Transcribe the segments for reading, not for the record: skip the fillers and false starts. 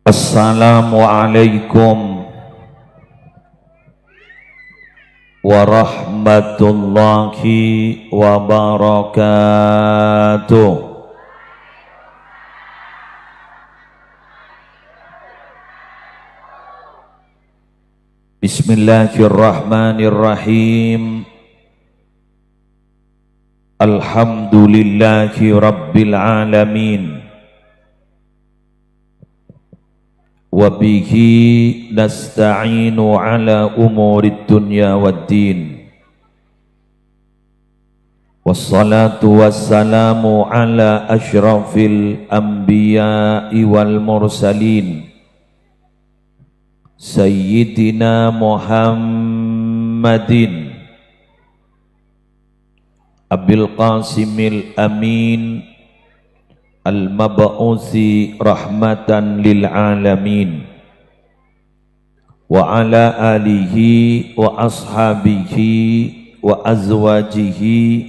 Assalamualaikum warahmatullahi wabarakatuh. Bismillahirrahmanirrahim. Alhamdulillahi rabbil alamin. Wabihi nasta'inu ala umurid dunya waddin. Wassalatu wassalamu ala ashrafil anbiya'i wal mursalin Sayyidina Muhammadin Abil Qasimil Amin Al-Mab'uthi rahmatan lil alamin wa ala alihi wa ashabihi wa azwajihi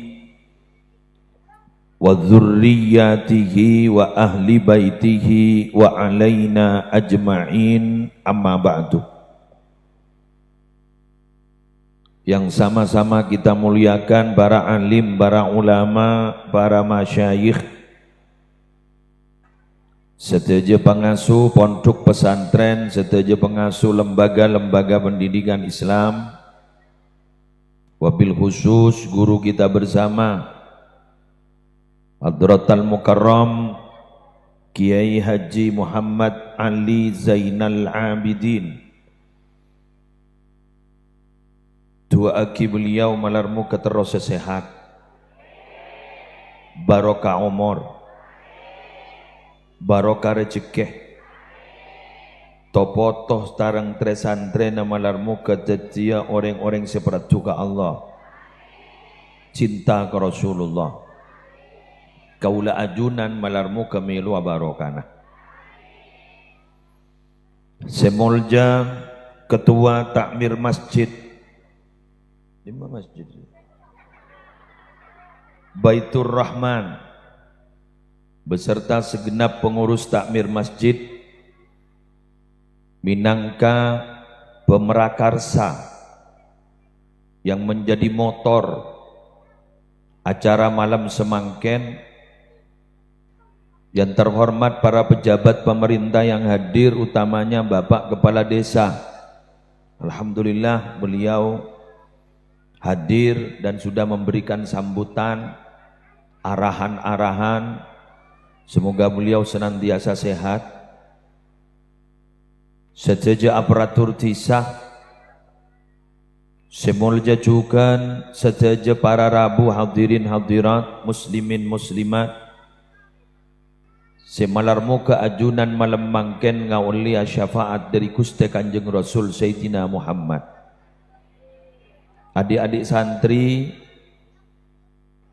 wa dzurriyyatihi wa ahli baitihi wa alaina ajma'in, amma ba'du. Yang sama-sama kita muliakan para alim, para ulama, para masyayikh, setuju pengasuh pondok pesantren, setuju pengasuh lembaga-lembaga pendidikan Islam, wabil khusus guru kita bersama Hadratal Mukarram Kiai Haji Muhammad Ali Zainal Abidin. Doa beliau malarmu keterus sehat, barokah umur, barokah rezeki, topotoh tarang tresantren malarmu ketetia orang-orang seperti juga Allah, cinta ke Rasulullah, kaula ajunan malarmu kemilu barokana. Semolja ketua takmir masjid, lima masjid Baitur Rahman beserta segenap pengurus takmir masjid minangka pemerakarsa yang menjadi motor acara malam semangken, yang terhormat para pejabat pemerintah yang hadir, utamanya Bapak Kepala Desa. Alhamdulillah beliau hadir dan sudah memberikan sambutan, arahan-arahan. Semoga beliau senantiasa sehat. Sejaja aparatur tisah, semolja juga sejaja para rabu hadirin hadirat, muslimin muslimat, semalarmu keajunan malam mangken ngaulia syafaat dari Gusti Kanjeng Rasul Sayyidina Muhammad. Adik-adik santri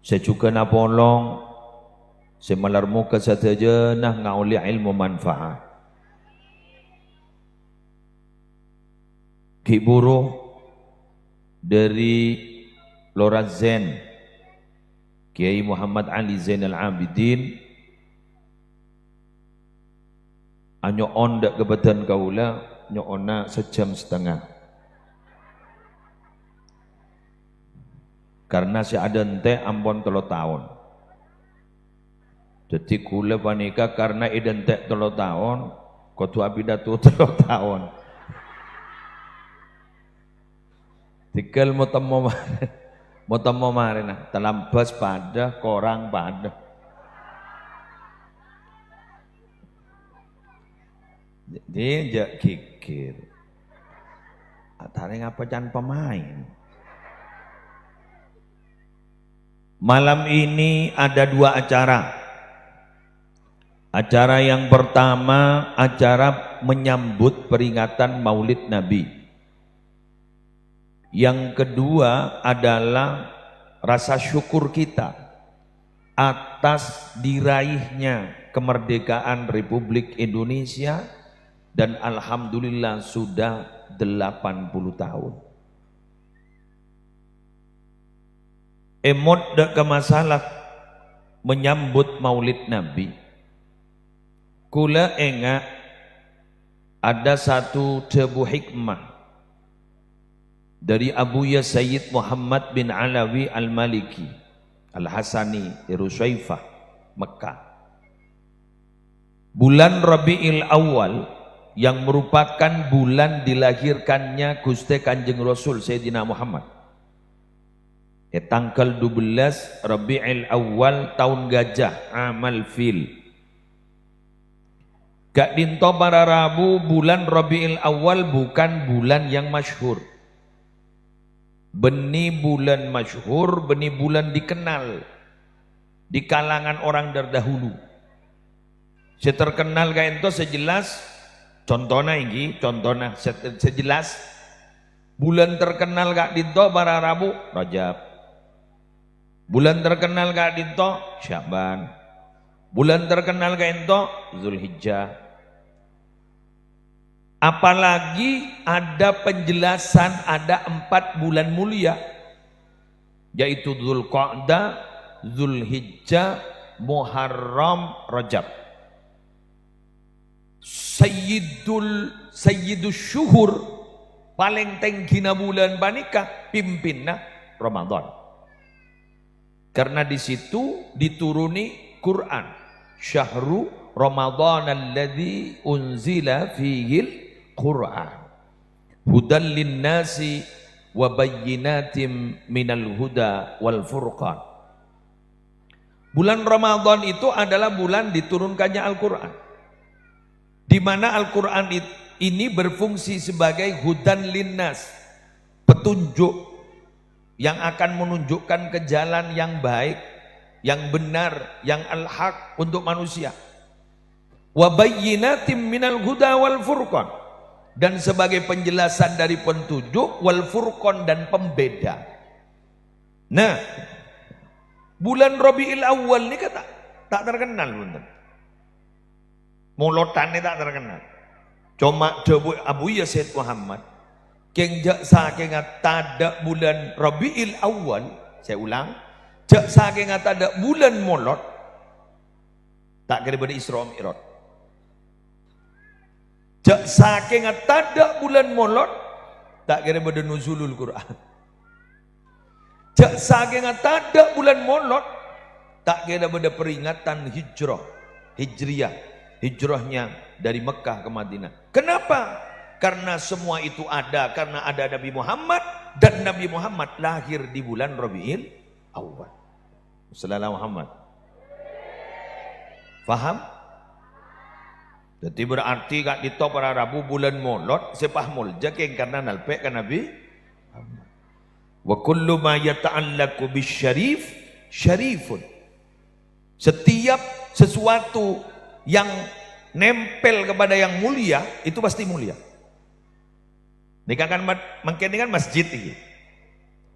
sejuga napolong semalarmu kesaja nah ngauli ilmu manfaat. Ki buruh dari Lorazen Kiai Muhammad Ali Zainal Abidin anyo ondak kebetulan kaula nyona sejam setengah. Karena si ada ente ampun 3 tahun. Jadi kula panika karena identik 3 tahun, kudu pidato 3 tahun. Tikel mau temu mari nah, telambas pada korang pada. Dia jak kikir. Atare ngapa can pemain. Malam ini ada 2 acara. Acara yang pertama, acara menyambut peringatan Maulid Nabi. Yang kedua adalah rasa syukur kita atas diraihnya kemerdekaan Republik Indonesia, dan alhamdulillah sudah 80 tahun. Emot dak ke masalah menyambut Maulid Nabi. Kula enggak Ada satu tebu hikmah dari Abuya Sayyid Muhammad bin Alawi Al-Maliki Al-Hasani di Rusyaifah, Mekah. Bulan Rabi'il Awal yang merupakan bulan dilahirkannya Gusti Kanjeng Rasul Sayyidina Muhammad. Tanggal 12 Rabi'il Awal tahun gajah amal fil. Gak dinto para Rabu bulan Rabi'il Awal bukan bulan yang masyhur. Beni bulan masyhur, beni bulan dikenal di kalangan orang terdahulu. Seterkenal gak ento sejelas contohnya ini, contohnya sejelas bulan terkenal gak dinto para Rabu Rajab. Bulan terkenal gak dinto Syaban. Bulan terkenal gak ento Zulhijjah. Apalagi ada penjelasan ada 4 bulan mulia, yaitu Dzulqa'dah, Zulhijjah, Muharram, Rajab. Sayyidus syuhur, paling tenggina bulan banika pimpinna Ramadan. Karena di situ dituruni Quran. Syahru Ramadan alladzi unzila fihil Quran hudan linnasi wa bayyinatim minal huda wal furqan. Bulan Ramadan itu adalah bulan diturunkannya Al-Quran, di mana Al-Quran ini berfungsi sebagai hudan linnas, petunjuk yang akan menunjukkan ke jalan yang baik, yang benar, yang al-haq untuk manusia. Wa bayyinatim minal huda wal furqan, dan sebagai penjelasan dari petunjuk, wal furqan, dan pembeda. Nah, bulan Rabi'il Awal ini kata tak terkenal punten. Molotannya tak terkenal. Cuma debu Abuya Sayyid Muhammad keng jak saking tada bulan Rabi'il Awal, saya ulang, jak saking tada bulan molot tak kira pada Isra Mi'raj. Jak saking tada bulan molot tak kira pada nuzulul Quran. Jak saking tada bulan molot tak kira pada peringatan hijriyah, hijrahnya dari Mekah ke Madinah. Kenapa? Karena semua itu ada karena ada Nabi Muhammad, dan Nabi Muhammad lahir di bulan Rabi'il Awal. Sallallahu Muhammad. Faham? Jadi berarti kak dito para Rabu bulan molot sepah mulja keng karena nalpek kan Nabi. Wa kullu ma yata'allaqu bisyarif syarifun. Setiap sesuatu yang nempel kepada yang mulia itu pasti mulia. Ini kan mungkin kan masjid ini.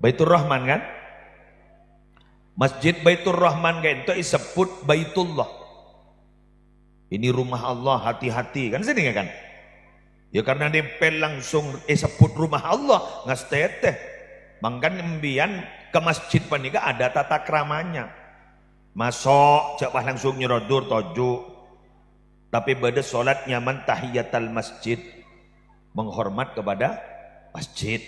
Baitur Rahman kan? Masjid Baitur Rahman kan itu disebut Baitullah. Ini rumah Allah, hati-hati kan sini kan? Ya karena nempel langsung sebut rumah Allah ngasteteh. Mangkan embian ke masjid panika ada tata kramanya. Masuk coba langsung nyerodur toju. Tapi pada solat nyaman tahiyatul masjid, menghormat kepada masjid.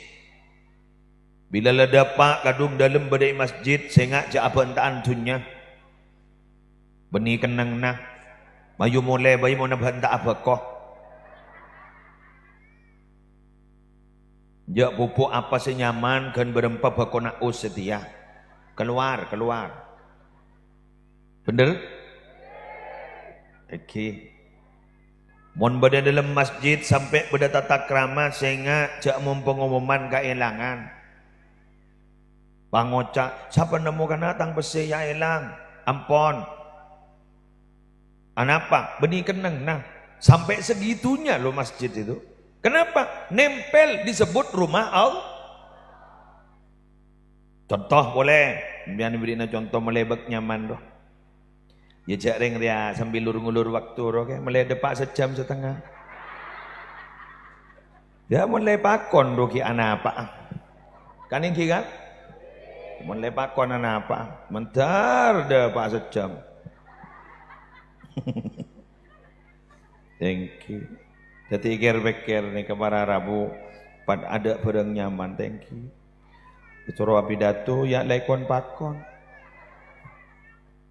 Bila lada pak kadung dalam badai masjid sengak ja apa entaan dunya. Beni kenang nah. Mayu mulai bayi mau nabhan tak apa kok. Jak pupuk apa senyaman kan berempat bakona us setia. Keluar. Bener? Oke. Mon pada dalam masjid sampai pada tata krama sehingga jak pengumuman keelangan. Pangoca, siapa nemukan datang pesi ya elang. Ampon. Kenapa? Benih kenang. Nah, sampai segitunya loh masjid itu. Kenapa? Nempel disebut rumah Allah. Contoh boleh. Biar diberikan contoh melebek nyaman doh. Ya jak ring dia sambil ngulur waktu roh ke mulai depak sejam setengah. Ya mulai pakon doh ki anak apa? Kan ini kan? Mulai pakon anak apa? Mentar depak sejam. Thank you. Jadi ikir-pikir nih kemana Rabu ada barang nyaman, thank you. Bicara pidato ya lekon pakon.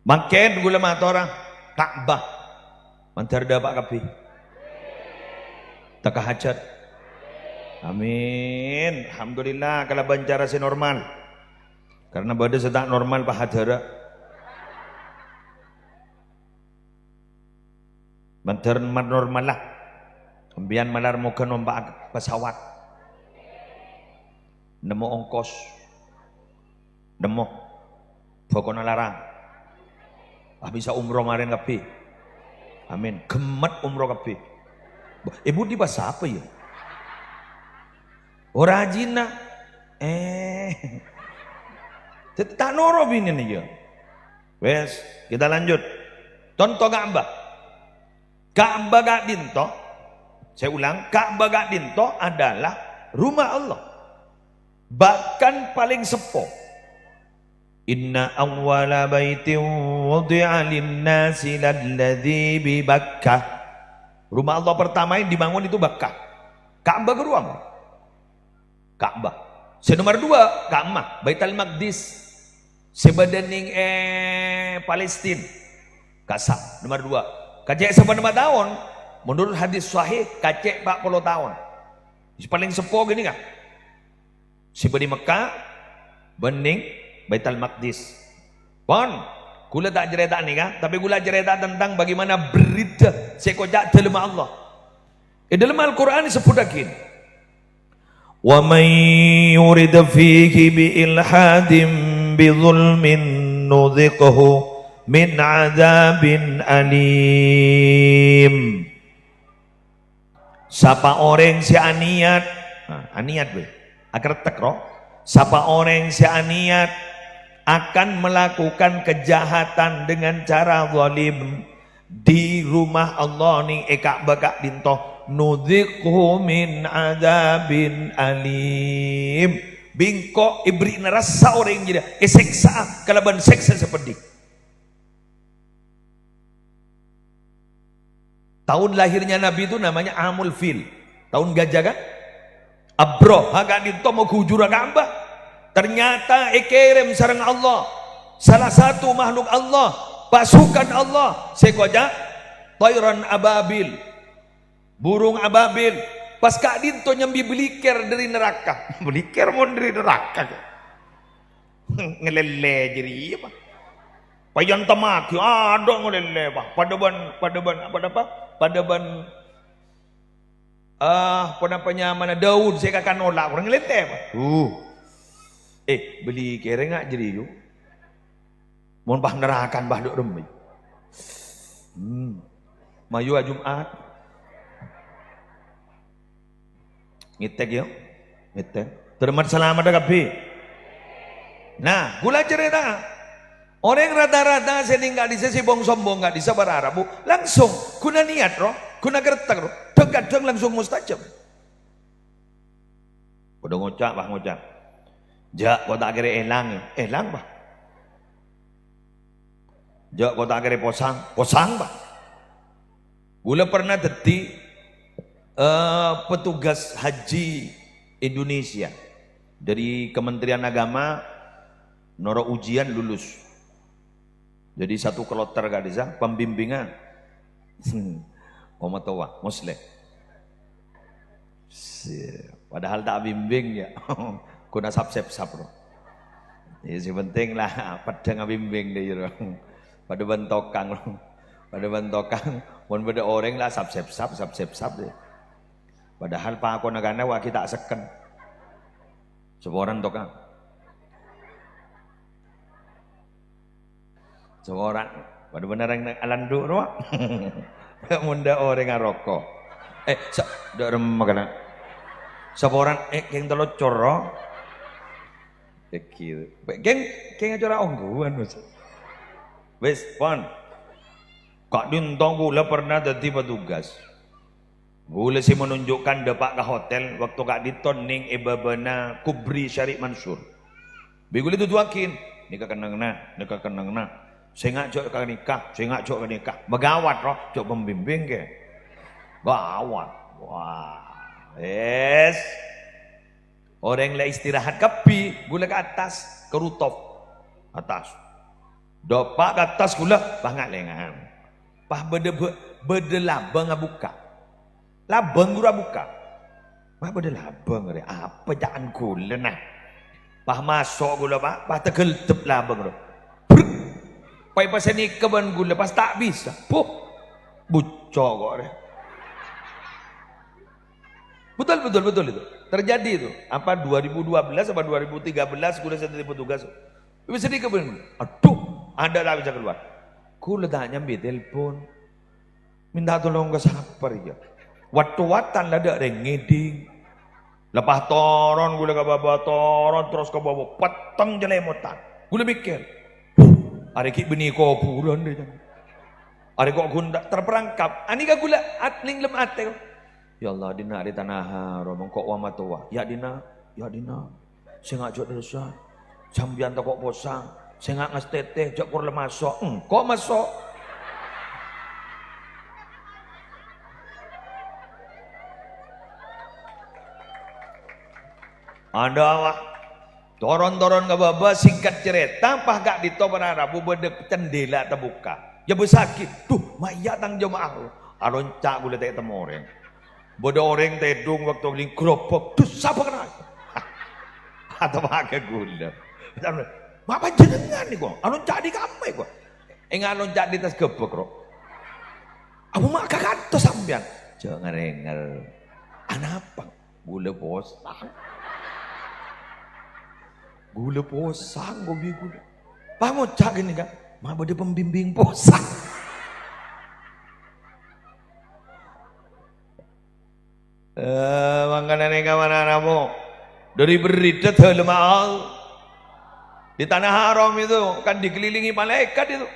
Makin gula mata orang Ka'bah mantar dapat kapi. Tak hajat. Amin. Alhamdulillah kalau bancara si normal. Karena pada sedak normal pak hajara. Mantar normal lah. Kemudian malar muka nombak pesawat. Nemu ongkos. Nemu. Pokoknya larang. Bisa umroh kemarin kapi. Amin. Gemet umroh kapi. Ibu di bahasa apa ya? Orajina. Tak noro bini nih ya. Wes, kita lanjut. Contoh Ka'bah. Ka'bah gak dinto. Saya ulang, Ka'bah gak dinto adalah rumah Allah. Bahkan paling sepuh. Inna awwala baitin wudi'a lin-nasi lalladzi bi Bakkah. Rumah Allah pertama yang dibangun itu Bakkah. Ka'bah ke ruang. Ka'bah. Nomor 2, Ka'bah, Baitul Maqdis. Sebadening Palestina. Kasab. Nomor 2. Kacek seberapa tahun? Menurut hadis sahih kacek 40 tahun. Paling sepuh gini kan? Sebadi Mekah, bening Baitul Maqdis. Pon, gula tak cerita nih kan? Tapi gula cerita tentang bagaimana berita sekojak dalam Allah. Dalam Al-Quran disebut lagi. Wa may yurid fihi bi ilhadin bi zulmin nudhiqhu min adzabin alim. Siapa orang si aniat, aniat be, agar tekro. Siapa orang si aniat akan melakukan kejahatan dengan cara zalim di rumah Allah ning Ka'bah gak dintoh nudhiqhu min adzabin alim. Bingko ibri nerasa orang jadi seksa kalaban seksa seperti. Tahun lahirnya Nabi itu namanya Amul Fil. Tahun gajah kan? Abroh agak dinto mau kujur Ka'bah. Ternyata kirim sareng Allah. Salah satu makhluk Allah, pasukan Allah, sekoja Tayran ababil. Burung ababil. Pas Kak Dinto nyambi belikir dari neraka. Belikir mau dari neraka. Ngelele jadi apa? Payan temaki ada ngelele apa? Padaban penapanya mana Daud saya kakak nolak orang ngelete apa? Beli kere nggak jadi yuk. Mohon bah nerakan bah dok remi. Mayu Jumat. Ngitek ya, ngitek. Terima selamat dah kapi. Nah, gula cerita. Orang rata-rata seninggal di sesi bong sombong nggak bisa berharap langsung guna niat roh, guna gertak roh, kadang langsung mustajab. Udah ngocak bah ngocak. Jak kau tak kira elang bah. Jak kau tak kira posang bah. Gula pernah detik petugas haji Indonesia dari Kementerian Agama noro ujian lulus. Jadi satu kloter gak bisa pembimbingan. Omatowa Muslim. Padahal tak bimbing ya. Kuna sap bro. Ya si penting lah pada ngabimbing deh bro. Pada bentokang bro. Pada bentokang. Mun beda orang lah sap deh. Padahal pak aku negana wah kita seken. Seorang tokang. Seorang. Pada benar yang alanduk roh. Munda orang ngaroko. Dak remah seorang yang telocor roh. Kecil. Geng acara ongguan mas. Wes pon. Kak Dintong gula pernah jadi petugas. Gula sih menunjukkan depak ke hotel waktu Kak Dinton ning ebabana Kubri Syarif Mansur. Bigul itu tuakin. Nikah kenang na. Saya ngajak ke nikah. Begawat roh, cok pembimbing ke. Gawat. Wah, yes. Orang lah istirahat kapi, gula ke atas, ke rooftop atas. Dopak ke atas gula, bangat lengan. Pah bede labang buka. Labang gura buka. Mah bede labang re. Apa jangan gula nah. Pah masuk gula pak, pah tegeltep labang ro. Pai pas ni keban gula pas tak bisa. Puh. Bucok kok re. Betul itu. Terjadi itu. Apa 2012 apa 2013 gula saya jadi petugas. Bisa dikeban. Aduh, ada lah bisa keluar. Gula tak nyambi telepon. Minta tolong ke siapa ya. Waktu-watan lah ada yang ngeding. Lepas toron gula ke bawah toron terus ke bawah peteng jelemotan. Gula mikir. Hari ki benih kau bulan deh. Hari kok gunda terperangkap. Ani ka gula atling lem ate. Ya Allah dina di tanah haram kok wa matowa. Ya dina. Saya ngajak dosa. Sambian kok posang. Saya ngak ngas teteh jak kur lemasok. Kok masuk? Ada wah. Toron-toron ke bawah singkat cerita pah gak ditopar Rabu bedek cendela terbuka. Ya bersakit. Duh, mayat tang jemaah. Aron cak gula tak temu orang. Bodoh orang tedung waktu ling keropok. Duh, siapa kena? Atau pakai gula. Apa jenengan nih gua? Aron cak di kamai gua. Aron cak di tas gebek kok. Aku mak kakak tuh sampean. Jangan rengal. Anapa? Gula posang. Gula posang gobi gula. Pak ngocak gini kan? Mah bade pembimbing posang. Makanan yang mana namo? Dari berita terlemah di tanah haram itu kan dikelilingi malaikat itu.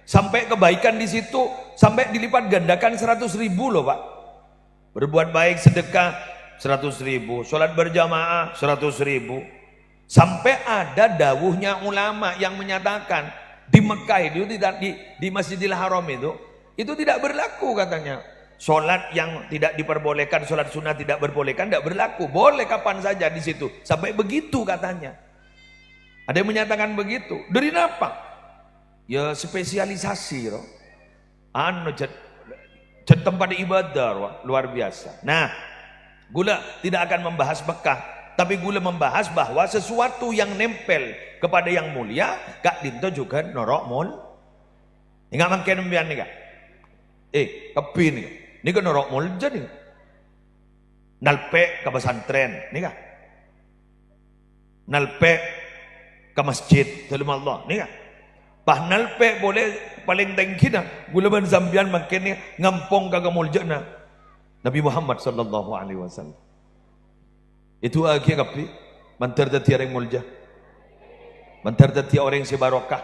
Sampai kebaikan di situ sampai dilipat gandakan 100.000 loh Pak. Berbuat baik sedekah 100.000, sholat berjamaah 100.000. Sampai ada dawuhnya ulama yang menyatakan di Mekah itu di Masjidil Haram itu tidak berlaku katanya. Sholat yang tidak diperbolehkan, sholat sunnah tidak berbolehkan, tidak berlaku. Boleh kapan saja di situ. Sampai begitu katanya. Ada yang menyatakan begitu. Dari apa? Ya spesialisasi loh. Tempat ibadah loh, luar biasa. Nah, gula tidak akan membahas Mekah. Tapi gula membahas bahwa sesuatu yang nempel kepada yang mulia, Kak Dinto juga norok mul. Ingat makin nembian nih Kak. Kepi nih. Ini kan norok mul jadi. Nalpe ke pesantren, nih Kak. Nalpe ke masjid, salam Allah, nih Kak. Pah nalpe boleh paling tinggi dah. Gula ban zambian makin nih ngampong kagak muljana. Nabi Muhammad sallallahu alaihi wasallam. Itu lagi kapi mantar dati orang mulja, mantar dati orang si barokah,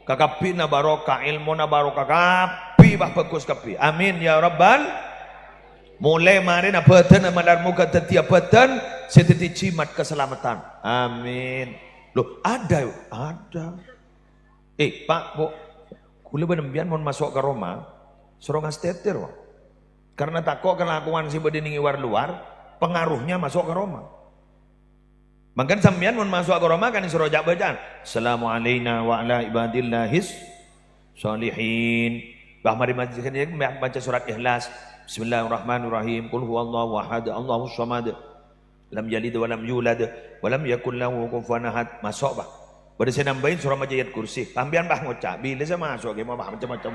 kakapi na barokah, ilmu na barokah, kapi bah bagus kapi. Amin ya Rabbal. Mulai mari na beten na malarmu kata tiap beten, setiti cimat keselamatan. Amin. Loh ada. Pak, bu, kula benembian mau masuk ke Roma, suruh ngastetir, karena takut kelakuan si bediningi luar. Pengaruhnya masuk ke Roma. Maka sampean mun masuk ke Roma kan disuruh bacaan. Assalamualaikum wa ala ibadillahis sholihin. Bah mari baca surat Ikhlas. Bismillahirrahmanirrahim. Qul huwallahu ahad, Allahus samad. Lam yalid wa lam yulad wa lam yakul lahu kufuwan ahad. Masuk bah. Baru saya nambahin surah Ayat Kursi. Sampean bah ngocak. Bila saya masuk ge mah macam-macam.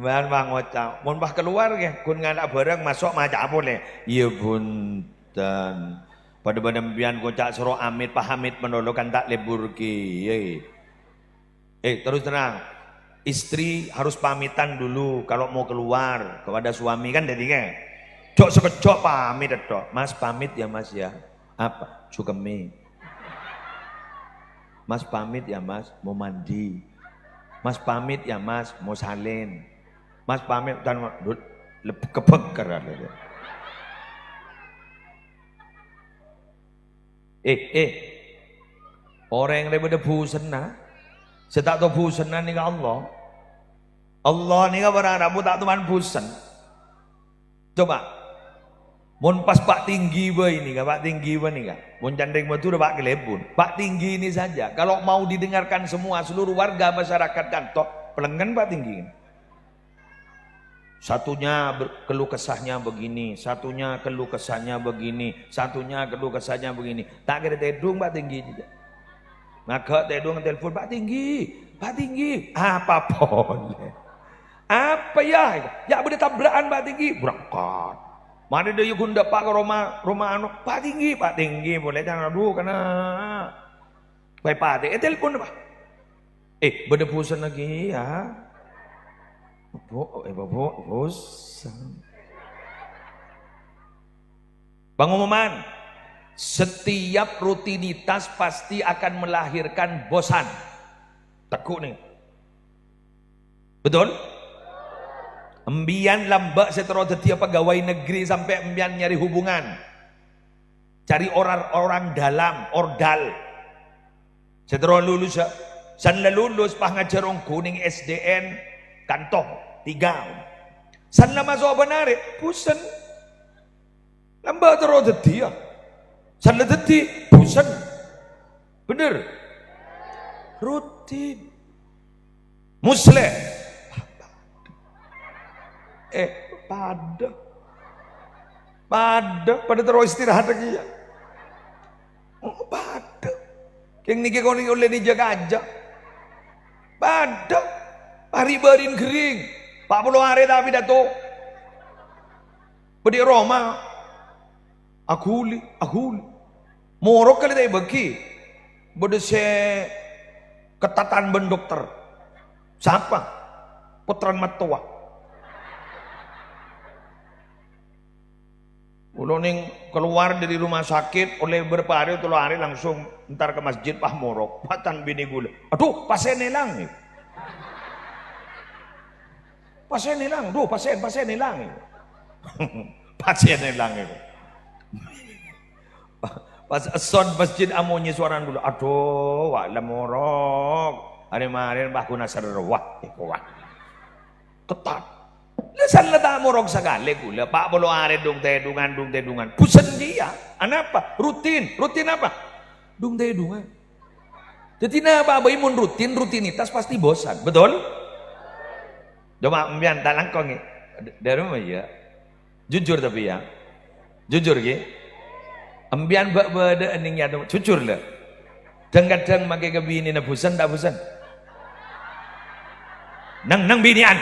Bahan bang ngocak, mun bah keluar ya, kun ngadak bareng masuk macam boleh. Iya bunten. Pada badan ngocak suruh amit pahamit menolokan tak lebur ki. Terus terang, istri harus pamitan dulu kalau mau keluar kepada suami kan jadi kan. Cok sekejok pamit dok. Mas pamit ya mas ya. Apa? Cukemi. Mas pamit ya mas, mau mandi. Mas pamit ya mas, mau salin. Mas pamit dan kebeker ada. Orang yang daripada busana. Saya tak tahu busana ni ke Allah. Allah ni kan berharap tak tuan busan. Coba. Mun pas Pak Tinggi ini kan, Pak Tinggi ni kan. Mun candring batu dah Pak Kelebun. Pak Tinggi ini saja. Kalau mau didengarkan semua seluruh warga masyarakat Kantor, pelenggan Pak Tinggi. Satunya keluh kesahnya begini, satunya keluh kesahnya begini, satunya keluh kesahnya begini. Tak kira tedung Pak Tinggi juga. Maka tedung telepon Pak Tinggi, Pak Tinggi, apa boleh? Apa ya? Ya boleh tabrakan Pak Tinggi, berangkat. Mana dia yuk hendak Pak ke rumah anu, Pak Tinggi boleh jangan aduh karena Pak Tinggi telepon Pak. Berdepusan lagi ya. Bapak, bosan. Pengumuman, setiap rutinitas pasti akan melahirkan bosan. Tekuk nih. Betul? Embian lambak setelah setiap pegawai negeri sampai embian nyari hubungan. Cari orang-orang dalam, ordal. Setelah lulus, san lulus pah ngajar orang kuning SDN, kantong, 3. San lama so benar, pusen. Lambak terus dia. San leteti, pusen. Bener? Rutin. Muslim. Pada terus istirahat lagi ya. Pada. Yang niki kau oleh dijaga aja. Pada. Hari berin kering. 40 hari tapi dato. Bedi Roma. Akuli. Morok kali tay bagi. Bede se ketatan ben dokter. Siapa? Putran matua. Ulo ning keluar dari rumah sakit oleh beberapa hari atau hari langsung ntar ke masjid Pak Morok. Patan bini gula. Aduh, pasien hilang nih. Pasien hilang. Duh, pasien hilang nih. Pasien hilang itu. Pas son masjid amonnya suaran dulu. Aduh, wak Morok. Hari-hari bah guna serwah. Wah. Ketat. Lesan letak morok sekali gula. Pak bolo are dung tedungan. Pusen dia. Apa? Rutin apa? Dung tedungan. Jadi apa? Imun rutinitas pasti bosan. Betul? Coba ambian tak langkong ya. Dari mana ya? Jujur tapi ya. Jujur ya. Ambian bada ening ya. Jujur lah. Kadang makai kebini na bosan tak bosan. Nang binian.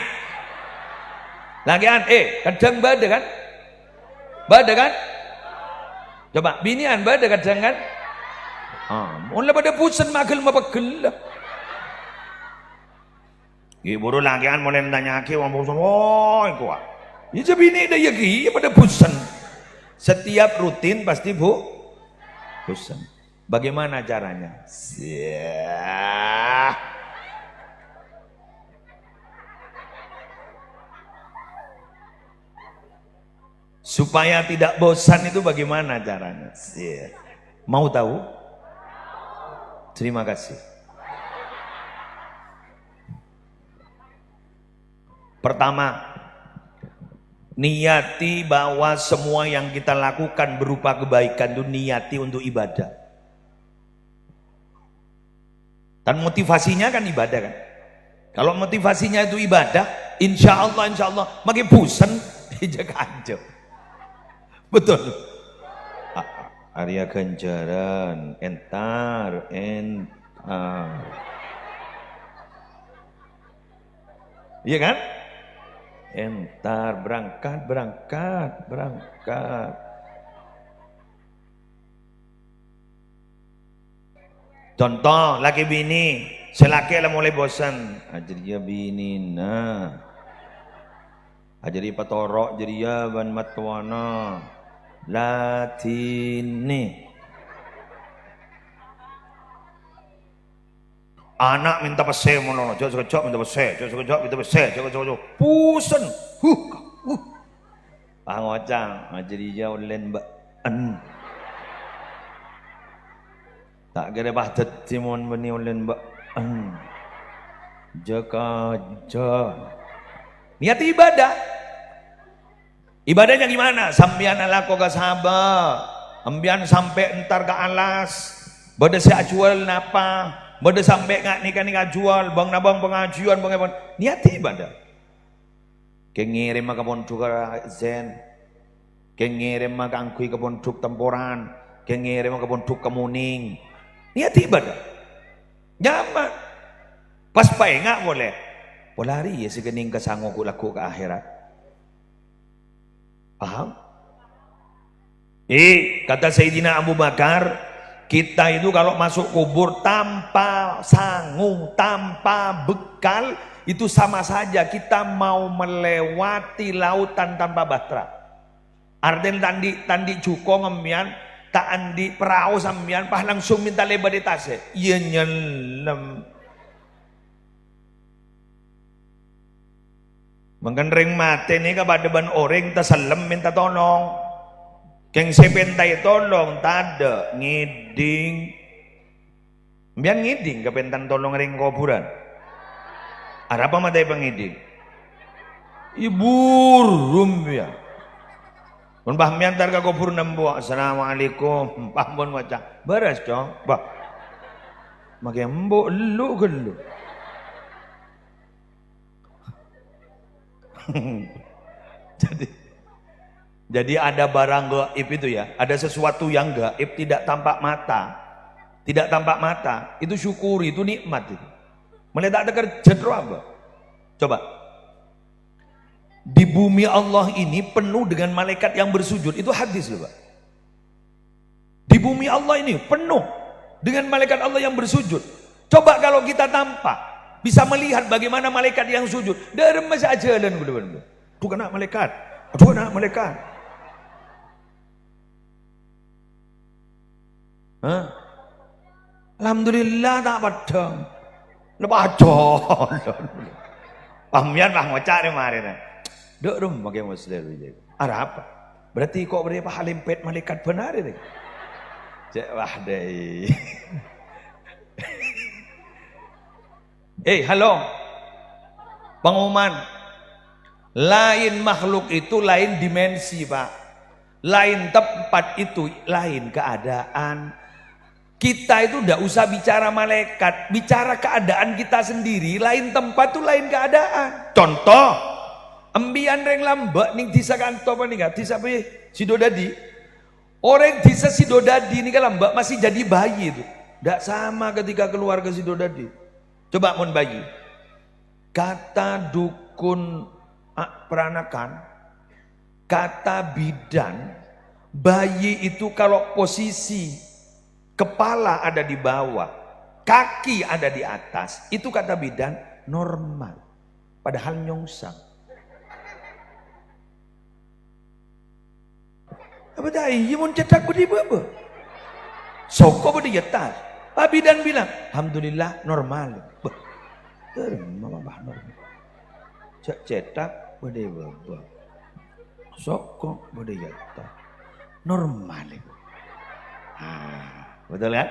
Lagian, kadang bada kan? Bada kan? Coba, binian bada kadang kan? Mula pada pusan magel mapagel lah. Buru lagian mulai nanya ke orang pusan, kuat. Ya bini dah ya pada pusan. Setiap rutin pasti pusan. Bagaimana caranya? Supaya tidak bosan itu bagaimana caranya? Mau tahu? Terima kasih. Pertama, niati bahwa semua yang kita lakukan berupa kebaikan itu niati untuk ibadah. Dan motivasinya kan ibadah kan? Kalau motivasinya itu ibadah, insya Allah, makin bosan dijaga aja. Betul. Arya Ganjaran, entar. Iya kan? Entar berangkat. Contoh, laki bini, selaki lah mulai bosan. Ajriya bini nah. Ajri patorok jeriya ban matwana. Latini. Anak minta pese mono, jok minta pese, jok. Pusen. Pangocang, jadi jauh len mbak. Tak kira bahtet timon bani ulen mbak. Jaka. Niat ibadah. Ibadahnya gimana? Sambian ala ko ka sahaba. Ambian sampai entar ke alas. Bada si ajual napa? Bada sampai ngak nikah jual. Bang nabang pengajuan bang apa? Niat ibadah. Kengirim maka pondok zen. Kengirim maka angkui ke pondok temporan. Kengirim maka pondok kemuning. Niat ibadah. Nyaman. Pas pae ngak boleh. Polari ya segening kesanggup laku ke akhirat. Paham? Kata Sayyidina Abu Bakar, kita itu kalau masuk kubur tanpa sangu, tanpa bekal, itu sama saja kita mau melewati lautan tanpa bahtera. Arden tandi cuko ngemian, tak andi perahu sambian, pah langsung minta lebar di tasnya. Iya nyelam. Mengenring mati ni kepada ban orang terselem minta tolong. Keng sepentai tolong tada ngiding. Biar ngiding kepentan tolong ring kuburan. Ada apa matai pengiding? Ibu rumbia. Pun bah miantar ke kubur nembo. Assalamualaikum. Pah pun baca. Beres dong. Bah. Makai embo lu gelu. jadi ada barang gaib itu ya, ada sesuatu yang gaib tidak tampak mata, itu syukuri, itu nikmat itu. Meletak kerja apa? Coba, di bumi Allah ini penuh dengan malaikat yang bersujud, itu hadis loh Pak. Di bumi Allah ini penuh dengan malaikat Allah yang bersujud. Coba kalau kita tampak bisa melihat bagaimana malaikat yang sujud dari masa ajalan bener-bener. Tuh kena malaikat, tuh kena malaikat. Hah? Alhamdulillah tak padang. Lepas aja. Pamian lah ngocak ni mari dah. Dek rum pakai muslim je. Ada apa? Berarti kok beri pahalimpet malaikat benar ini. Cek wah deh. Halo. Pengumuman. Lain makhluk itu lain dimensi, Pak. Lain tempat itu lain keadaan. Kita itu tidak usah bicara malaikat, bicara keadaan kita sendiri. Lain tempat itu lain keadaan. Contoh, embian reng lambak ning disa kanto apa nih gak? Disa apa Sidodadi. Orang disa Sidodadi ini kan lambak masih jadi bayi itu. Tidak sama ketika keluar ke Sidodadi. Coba mun bayi. Kata dukun peranakan, kata bidan, bayi itu kalau posisi kepala ada di bawah, kaki ada di atas, itu kata bidan normal. Padahal nyongsang. Apa dah? Ia mun cetak budi apa? Soko budi yetas. Pak bidan bilang, alhamdulillah normal. Mama bah normal. Cetak budi apa? Soko budi yetas. Normal. Betul kan?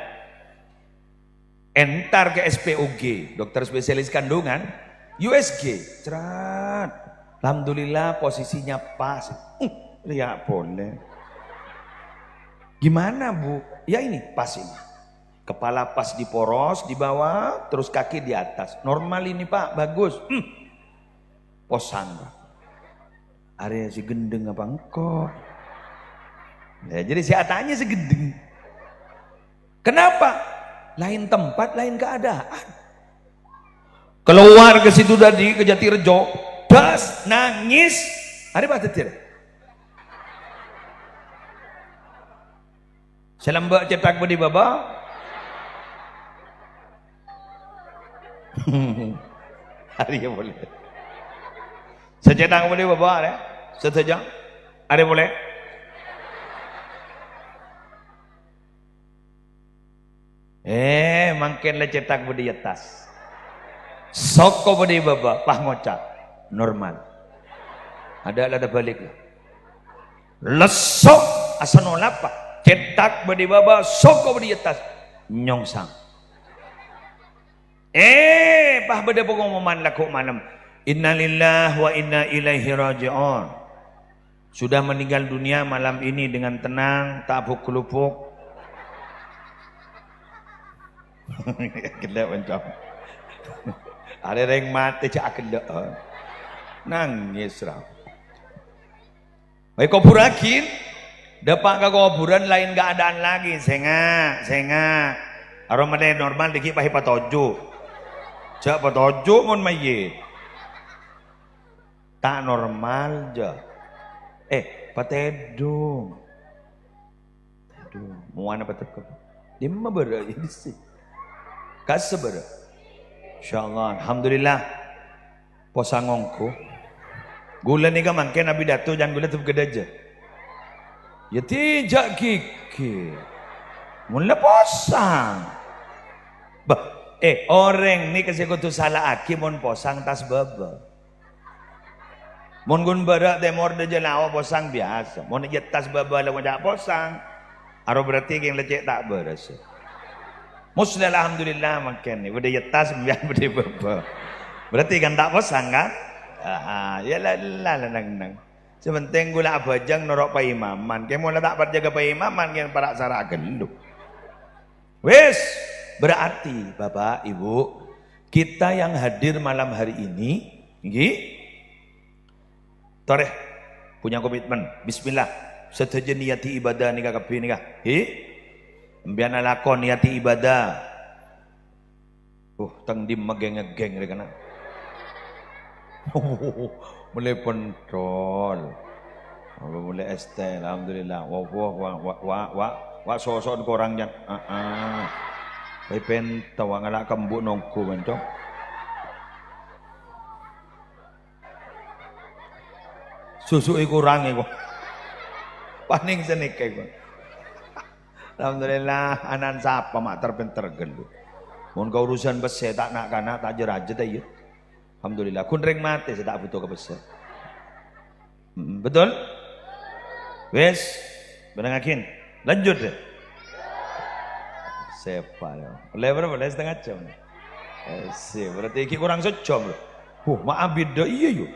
Entar ke SPOG, dokter spesialis kandungan, USG, cerat. Alhamdulillah posisinya pas. Ya boleh. Gimana Bu? Ya ini pas ini. Kepala pas di poros di bawah, terus kaki di atas. Normal ini Pak, bagus. Posan Pak. Area si gendeng apa engkau? Ya, jadi si atanya si gendeng. Kenapa? Lain tempat, lain keadaan. Keluar ke situ tadi, ke Jatirejo, das, nangis. Ada apa tetir? Salam mbak cetak budi baba. Hari ya boleh. Secetak budi baba ada? Sejam? Ada boleh? Makin le cetak budi atas. Soko budi baba, pah ngocak. Normal. Ada balik. Lesok asanolapa. Cetak budi baba, soko budi atas. nyongsang. Pah beda pengumuman laku malam. Innalillah wa inna ilaihi raji'un. Sudah meninggal dunia malam ini dengan tenang, tak buk-lupuk. Gelap macam. Ada yang mati cak gelap. Nangis lah. Baik kuburakin, dapat ke kuburan lain keadaan lagi. Senga. Aromanya normal dikit pahi patojo. Cak patojo mon mayit. Tak normal je. Patedo. Mau apa teko? Dia mah bera ini sih. Kas bera. Insyaallah, alhamdulillah. Posangongku. Gula ni kan mangke Nabi Dato jangan gula tu gede aja. Ya tidak gigi. Mula posang. Orang ni kasi ko tu salah aki mon posang tas baba. Mon gun berak temor de jelawa posang biasa. Mon jetas baba lawan jak posang. Aro berarti yang lecek tak beres. Muslim alhamdulillah makan ni. Bade jetas biar bade baba. Berarti kan tak posang kan? Ya lah nang. Sepenting gula abajang norok pa imaman. Kemo lah tak berjaga pa imaman yang para sara genduk. Wes, berarti Bapak Ibu, kita yang hadir malam hari ini, toreh punya komitmen. Bismillah. Setuju niati ibadah nikah kapi nikah. Mbian lakon niati ibadah. Tengdim megeng-ngegeng rekana. Mulai kontrol. Mulai ST alhamdulillah. Wah sosok korang jan. Pen tawa ngalak kembuk nongku mencong. Susu kurang iku. Paning senik iku. Alhamdulillah anan sapa mak terpenter gelu. Mun kau urusan besi tak nak kana tak jerajet ya. Alhamdulillah kunring mati saya tak butuh ke besar. Betul? Wes, benangakin. Lanjut deh. Siapa ya? Lebar berapa? Setengah jam. Berarti iki kurang sejam loh. Maaf beda iya yuk.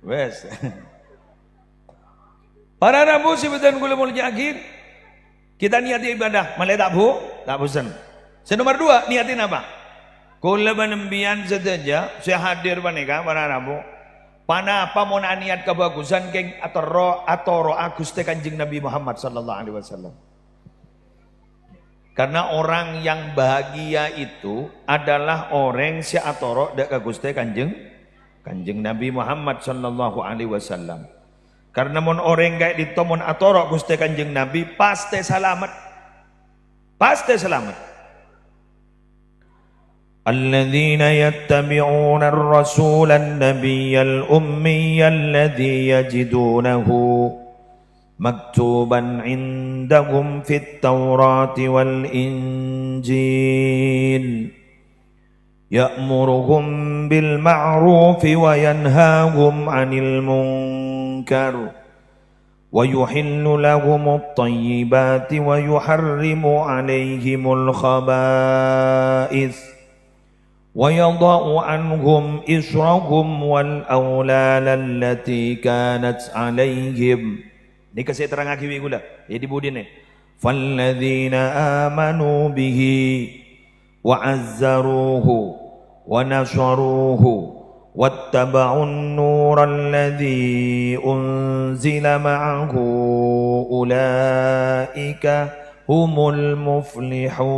Wes. Para Rabu sebutan gula mulia akhir. Kita niati ibadah, malah tak bosan. Nomor 2, niatin apa? Kula menembian saja, saya hadir panika para Rabu. Pana apa mau niat kebagusan keng atoro Gusti Kanjeng Nabi Muhammad sallallahu alaihi wasallam. Karena orang yang bahagia itu adalah orang si atoro dak Gusti Kanjeng Nabi Muhammad sallallahu alaihi wasallam. Karena mon orang kayak ditomon atoro Gusti Kanjeng Nabi pasti selamat. Pasti selamat. Alladzina yattabi'una ar-rasula an-nabiyyal ummiyal ladzi yajidunahu maktuban 'indahum fit Taurati wal Injil ya'muruhum bil ma'rufi wa yanhahum 'anil munkar wa yuhillu lahumut thayyibati wa yuharrimu 'alaihimul khaba'ith وَيَضَعُ عَنْهُمْ إِصْرَهُمْ وَالْأَوْلَالَ الَّتِي كَانَتْ عَلَيْهِمْ. Ini kasih terang lagi gula. Jadi budin nih. فَالَّذِينَ آمَنُوا بِهِ وَعَزَّرُوهُ وَنَصَرُوهُ وَاتَّبَعُوا النُّورَ الَّذِي أُنْزِلَ مَعَهُ أُولَئِكَ هُمُ الْمُفْلِحُونَ.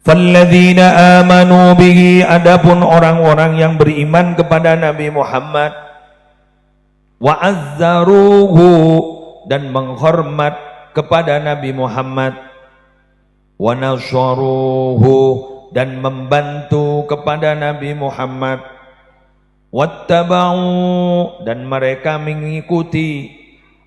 Falladzina amanu bihi, adapun orang-orang yang beriman kepada Nabi Muhammad, wa azzaruhu, dan menghormat kepada Nabi Muhammad, wa nasaruhu, dan membantu kepada Nabi Muhammad, wattaba'u, dan mereka mengikuti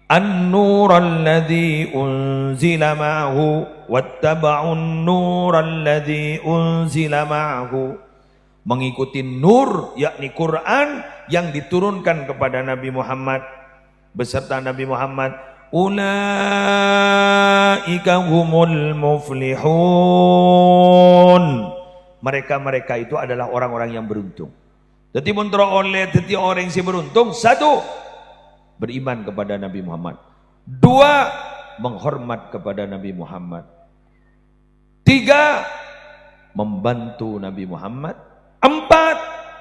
an-nural ladzi unzila ma'ahu, wattaba'un nural ladzi unzila ma'ahu, mengikuti nur yakni Quran yang diturunkan kepada Nabi Muhammad beserta Nabi Muhammad, ulaika humul muflihun. Mereka-mereka itu adalah orang-orang yang beruntung. Jadi oleh jadi orang yang beruntung, satu, beriman kepada Nabi Muhammad. Dua, menghormat kepada Nabi Muhammad. Tiga, membantu Nabi Muhammad. Empat,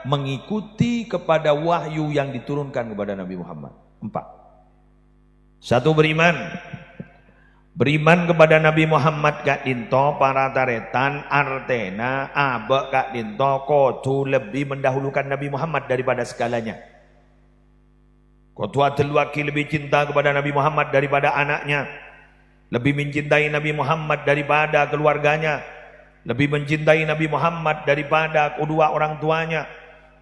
mengikuti kepada wahyu yang diturunkan kepada Nabi Muhammad. Empat. Satu, beriman. Beriman kepada Nabi Muhammad kak dinto para taretan artena abek kak dinto kotu lebih mendahulukan Nabi Muhammad daripada segalanya. Kotu atelwaki lebih cinta kepada Nabi Muhammad daripada anaknya, lebih mencintai Nabi Muhammad daripada keluarganya, lebih mencintai Nabi Muhammad daripada kedua orang tuanya,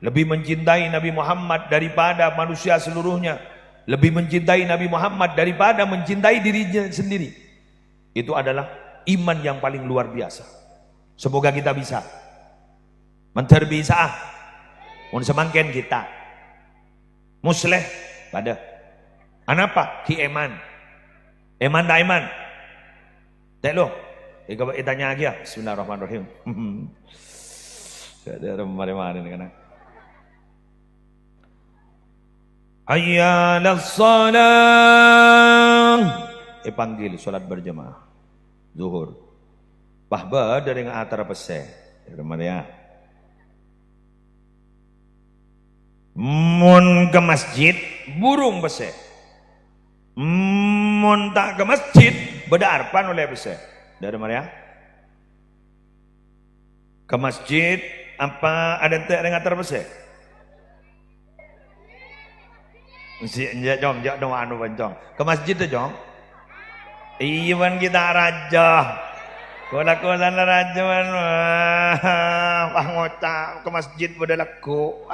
lebih mencintai Nabi Muhammad daripada manusia seluruhnya, lebih mencintai Nabi Muhammad daripada mencintai dirinya sendiri. Itu adalah iman yang paling luar biasa. Semoga kita bisa menterbisa semakin kita musleh pada anapa ki eman tak iman tak lo tanya lagi ya. Bismillahirrahmanirrahim. Ada mari-mari kan. Hayyalas salam. Panggil solat berjamaah zuhur bahba dari ngatar pese ya. Mun ke masjid burung pese, mun tak ke masjid bedarpan oleh pese dari mana ya. Ke masjid apa ada tak dengan ngatar pese si jong dong anu bancong ke masjid tu jong. Iwan kita raja, kola-kola raja ngocak ke masjid pada laku.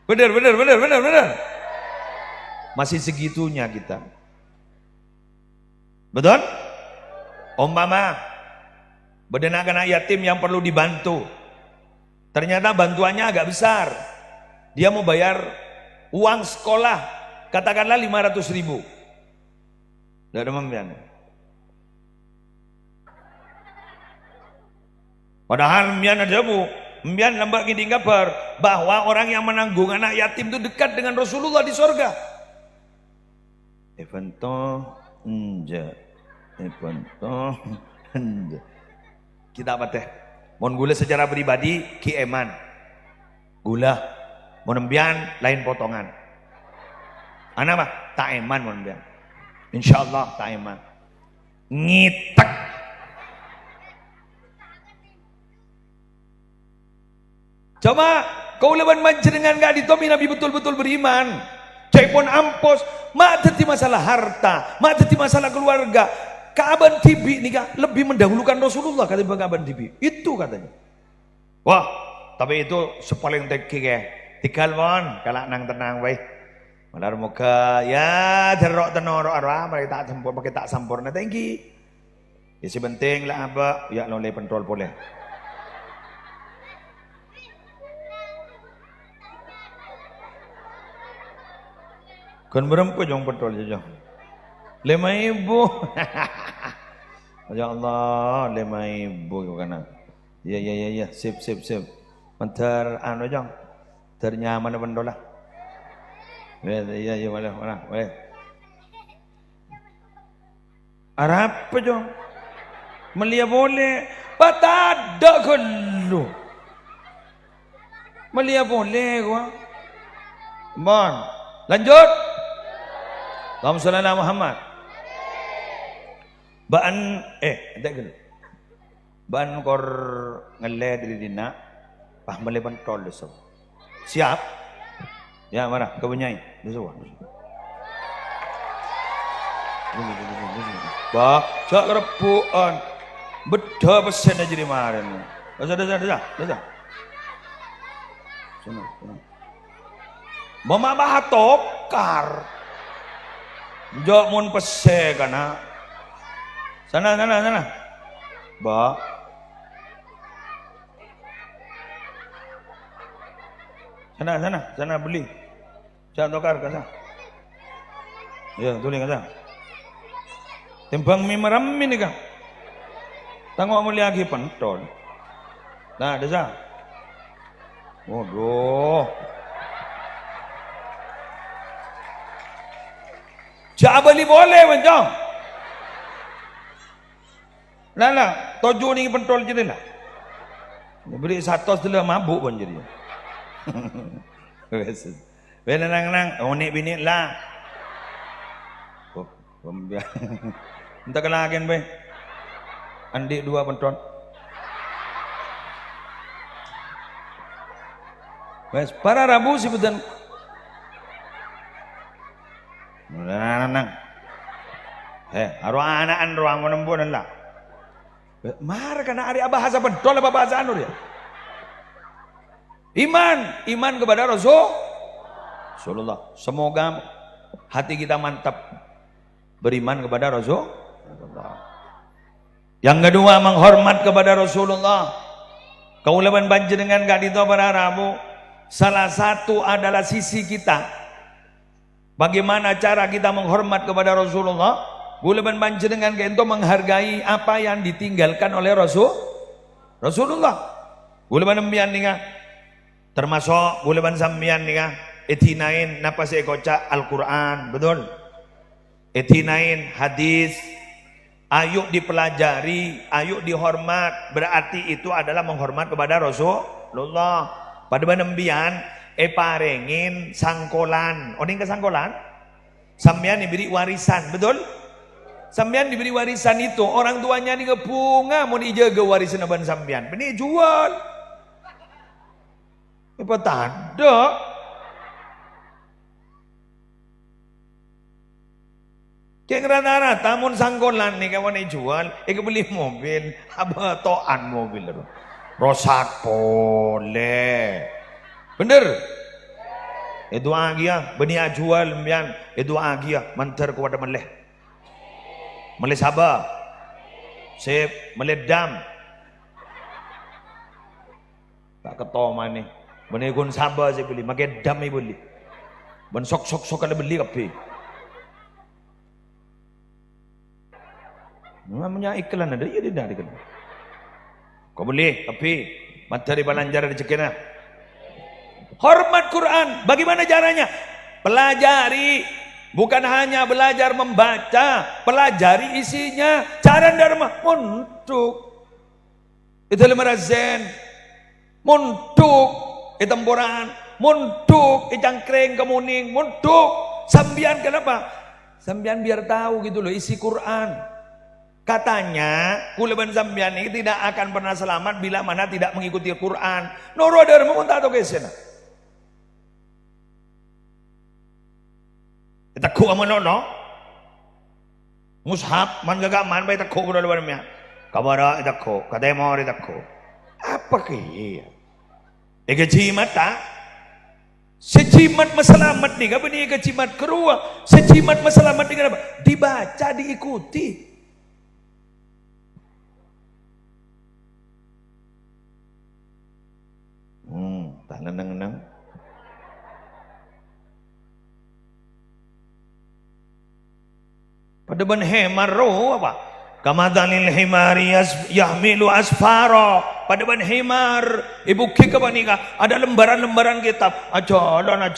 Bener. Masih segitunya kita. Betul? Umpama bedenak anak yatim yang perlu dibantu. Ternyata bantuannya agak besar. Dia mau bayar uang sekolah, katakanlah 500.000. Tidak ada membian. Padahal membian ada bu. Membian lambat gini kabar bahwa orang yang menanggung anak yatim itu dekat dengan Rasulullah di sorga. Kita apa teh? Mon gula secara pribadi ki eman. Gula. Mon membian lain potongan. Anak apa? Tak eman mon membian. Insyaallah tak iman ngitek coba kau leban manjenengan gak ditomi Nabi betul-betul beriman cek pun ampos mak teti masalah harta mak teti masalah keluarga Ka'ban tibi nih lebih mendahulukan Rasulullah kata Ka'ban tibi itu katanya. Wah tapi itu sepaling teki ke tikal mon kalak nang tenang baik. Malar muka ya terok tenor arah mereka tak sempurna tinggi. Ya si penting lah apa ya loleh pentol boleh. Kan berapa jong pentol saja? 5.000. Ya Allah 5.000 kana. Ya sip. Mentar anu jong. Ternyaman pentol lah. Ya boleh. Arab apa jong? Melia boleh, patada kalau. Melia boleh gua. Bon, lanjut. Allahumma shalli ala Muhammad. Baan tak gelo. Baan kor ngele dari dina, pah meleban tol so. Siap? Ya mana kebenyai disuruh. Pak, cak repuan. Beda pesen aja di kemarin. Dah. Sana. Mama bah tokar. Jok mun pese kana. Sana. Ba. Sana beli. Jangan tokar kana. Ya, tuling aja. Timbang mi meramin ni ka. Tangok mo lagi pentol. Nah, ada sah. Waduh. Jabali boleh bencong. Lala, tojo ni pentol jadi lah. Beri satu setelah mabuk pun jadi. Bena nang, onik bini lah. Entah kelagen be. Andi dua pentol. Wes para Rabu si bedan. Nang. Aru anak ruang menempuan lah. Mar kana ari bahasa pentol apa bahasa anu dia? Iman kepada Rasulullah. Semoga hati kita mantap beriman kepada Rasulullah. Yang kedua, menghormat kepada Rasulullah. Kaulaban panjenengan gak dito para Rabu. Salah satu adalah sisi kita. Bagaimana cara kita menghormat kepada Rasulullah? Kaulaban panjenengan gak itu menghargai apa yang ditinggalkan oleh Rasulullah. Kaulaban nembian ninga. Termasuk kaulaban sambian ninga. Etinain napa saya koca Al-Quran, betul? Etinain hadis, ayo dipelajari, ayo dihormat, berarti itu adalah menghormat kepada Rasulullah. Pada benembian, parengin sangkolan, oning ke sangkolan, sampean diberi warisan, betul? Sampean diberi warisan itu, orang tuanya nih bunga mau dijaga warisan aban sampean, benih jual, apa tanda? Kayak rata-rata mun sangkolan nih kawan jual, beli mobil, apa toan mobil itu, rosak boleh, bener? Itu agia, benih jual mbian, itu agia, mantar kepada meleh sabar, sip, meledam, tak ketoma nih, benih kun sabar saya beli, makai dam beli, ben sok kalau beli kapi. Namanya iklan ada, iya tidak iklan. Kau boleh, tapi materi balanjar ada cekena. Hormat Quran, bagaimana caranya? Pelajari, bukan hanya belajar membaca, pelajari isinya. Cara dharma, muntuk. Itu lemarazen, muntuk. Itamboran, muntuk. Icangkreng kemuning, muntuk. Sambian kenapa? Sambian biar tahu gitu loh isi Quran. Katanya kuleban sambian ini tidak akan pernah selamat bila mana tidak mengikuti Quran. Noro dharma pun tak tahu kesana. Kita ku amanono. Mushaf man gagaman bay takko kulo barmya. Kabara itakko, kademo itakko. Apa kaya? Jimat ta? Sejimat masalamat nih, apa nih jimat kedua? Sejimat masalamat nih kenapa? Dibaca, diikuti. Tak nenang-nenang. Pada ban hemar roh apa? Kamadalil himari yahmilu asfaro. Pada ban hemar, ibu kik apa nika? Ada lembaran-lembaran kitab. Ajalan.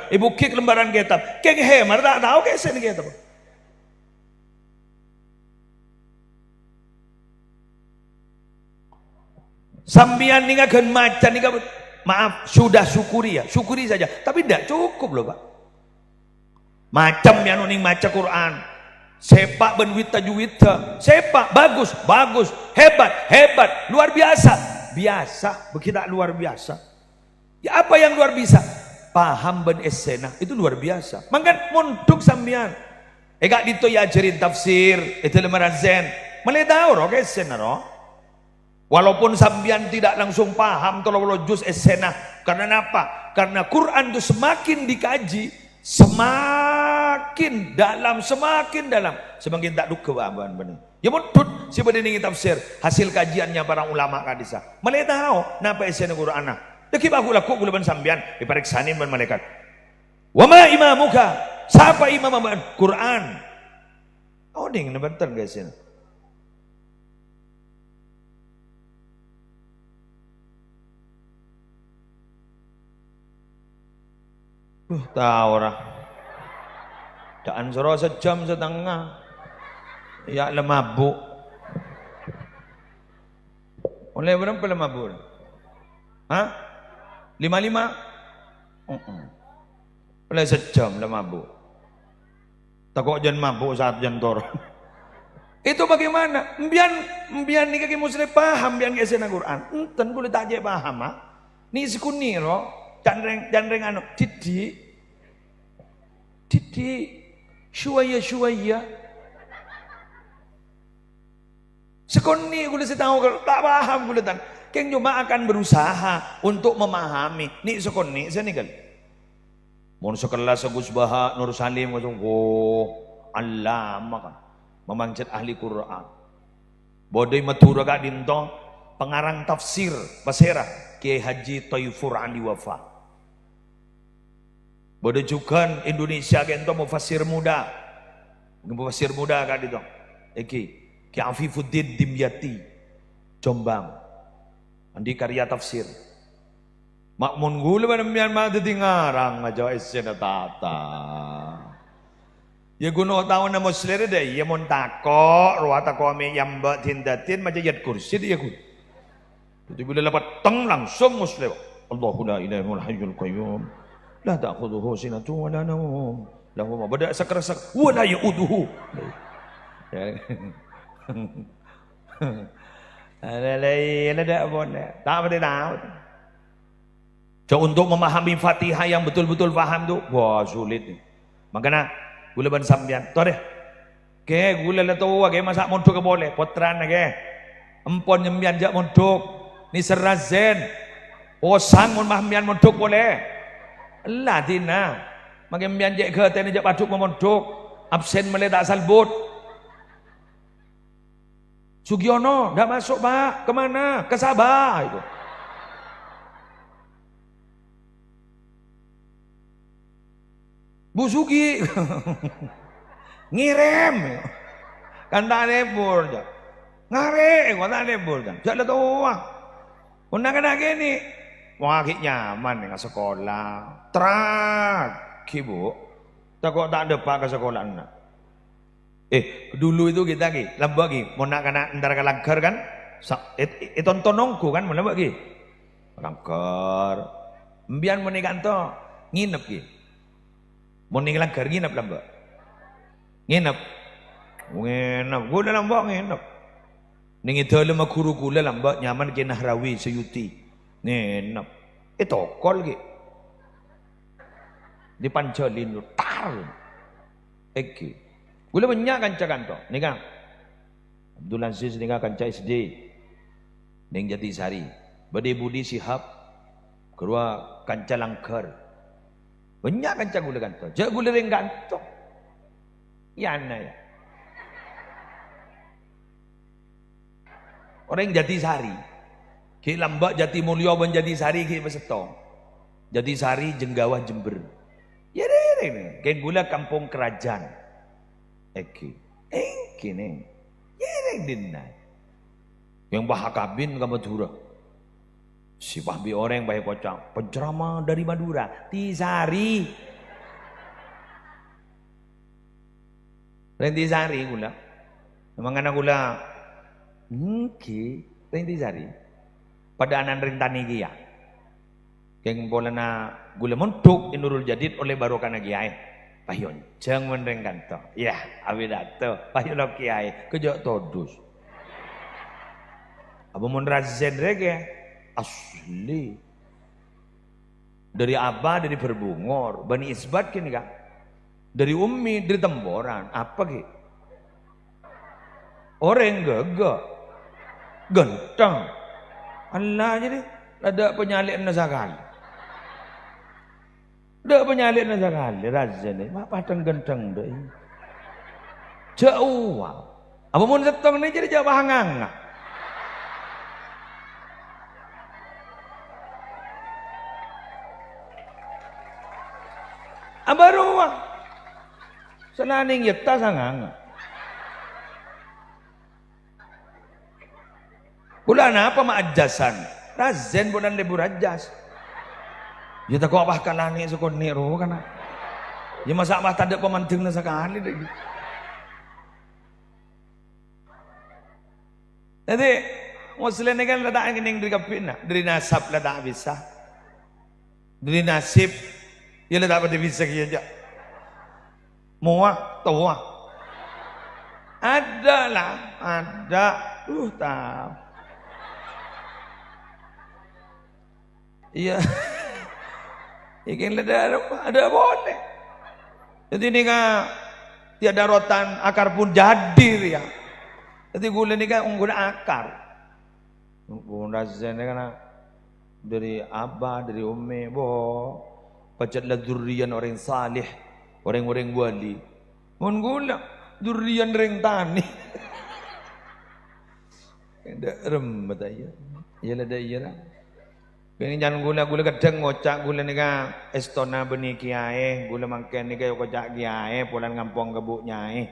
Ibu kik lembaran kitab. Keng hemar tak tahu kesen kitab. Sambian nika gen macan nika. Maaf, sudah syukuri ya, syukuri saja. Tapi tidak cukup loh Pak. Macam yang uning maca Quran, sepak ben wita juwita, sepak bagus, hebat, luar biasa, begitu luar biasa. Ya apa yang luar biasa? Paham ben esena itu luar biasa. Mangkan muntuk sambian. Gak dito ya ajarin tafsir, itu lembaran zen. Meledau roh esena roh. Walaupun sambian tidak langsung paham tolong juz esena. Karena apa? Karena Quran itu semakin dikaji, semakin dalam. Semakin tak duka bahan benar. Ya mutut si bedini tafsir hasil kajiannya para ulama kadisa. Malaikat tahu napa esena Quran. Deki baku laku gulaban sambian diperiksanin ban malaikat. Wa ma imamuka? Siapa imam Quran? Oh ding, bentar guys ini. Tahu orang. Daan soro sejam setengah. Ya lemabuk. Oleh berapa lemabuk? Hah? 55? Oleh sejam lemabuk. Takut jangan mabuk saat jangan tor. Itu bagaimana? Mbian ni kaki muslim paham mbian kesena Quran. Enten kulit aja paham ah. Ni sekuni lo. Janreng anu. Didi. Syuaya. Sekuni kulit tahu kalau tak paham kulitan. Keng cuma akan berusaha untuk memahami. Ni sekuni saya nih kan. Mun sekelas Gus Baha Nur Salim Allah makan memangcat ahli Quran. Bodai matura gak dinto pengarang tafsir Basera Kiai Haji Thaifur Ali Wafa. Bodai juga Indonesia gento mufassir muda gak dinto. Ki Afifuddin Dimyati Jombang. Andi karya tafsir. Makmun gula ba namiyan mati ngarang majaw isya na tata. Ya guno taon na muslir day, ya mon tako, ruwata ko ame yamba tindatin majayat kursi dia kun. Jadi bila lapat teng langsung muslim. Allahu la ilaha illallah hayyul qayyum. La ta'khudhuhu sinatun wa la nawm. Lahu ma bada sakarasak wa la yauduhu. Ada boleh. Tak boleh tahu. So, untuk memahami Fatihah yang betul-betul paham tuh, wah sulit nih. Makanya gula ban sambian, tuh deh. Ke gula lah tuh, ke masak mondok ke boleh, potran ke. Empon nyembian jak mondok, ni serazen. Osang mon mahmian mondok boleh. Allah tina. Makin mian jak ke tene jak paduk mondok, absen mele tak salbut. Sugiono, dah masuk Pak, kemana? Ke Sabah itu. Bu Sugi ngirim kan tak lebur aja ngare kok tak lebur kan jak lah tuang undang kena gini wakil nyaman dengan sekolah terak ibu tak kok tak ada pak ke sekolah anak dulu itu kita lagi lambak lagi mau nak kena ntar kalangker kan itu tontonongku kan mau lambak lagi kalangker mbian mau kanto nginep lagi mau ninggalan ker nginep lah mbak nginep gue dalam mbak nginep ningi dalam guru gula lah mbak nyaman ke Nahrawi Suyuti nginep tokol ke di Panjalin lu tar gula banyak kanca kanto nika Abdul Aziz nika kanca SD ning Jatisari Bade Budi Sihab kedua kanca Langker banyak kanca gula kanto jak gula ring kanto ya ya orang Jatisari ki lambak Jati Mulyo ban Jatisari ki besetong Jatisari Jenggawah Jember ya deh kayak gula kampung kerajaan nih ya dinna yang bahakabin ke Madura si Pahbi orang baik kocak penceramah dari Madura Tisari Rentisari gula memang anak gula Rentisari pada anak rentani kia yang bolana gula montuk Nurul Jadid oleh Barokah Kiai payon jangan menrengkan to ya awidato payon Kiai kejok todus abu mun razen rege asli dari Abah dari Berbungor Bani Isbat kini kak dari Umi dari Temboran apa ki orang gagak genteng Allah jadi ada penyalin nasakal ada penyalin nasakal razan ni apa genteng deh jauh apa mun setong ni jadi jauh hangang Abaruang Selaning yeta sangang. Bulan apa maajasan? Razen bulan lebur ajas. Ya tak kau apa kalani sukun nero kana. Ya masa mah tanda pemanting na sekali deh. Jadi Muslim ini kan letak yang dari kapina, dari nasab letak bisa, dari nasib, ya letak pada bisa aja. Muak, tua, ada lah, ada, tahu. Iya, ikan letak ada boleh. Jadi ini kan tiada rotan akar pun jadi ya. Jadi gula ini kan unggul akar. Guna zen kan dari abah, dari umi, pacatlah durian orang salih, orang-orang wali. Mun gula durian ring tani. Ada rembet aja. Iyalah dah iyalah. Ini jangan gula kadang ngocak gula ni kan estona beni kiai, gula makan ni kayo kocak kiai, pulang ngampong kabuk nyai.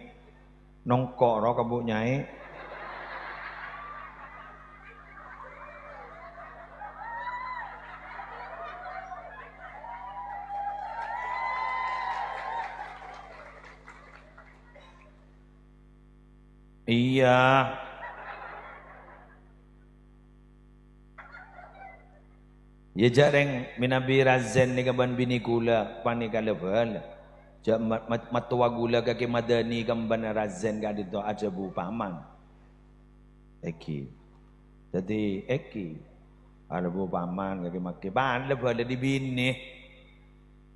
Nongkok ro kabuk nyai. Iya. Ya jarang minabi razen ni kaban bini gula panika level. Ja matua gula kaki madani kamban razen ka dito aja bu paman. Eki. Jadi eki. Ada bu paman kaki maki ban level di bini.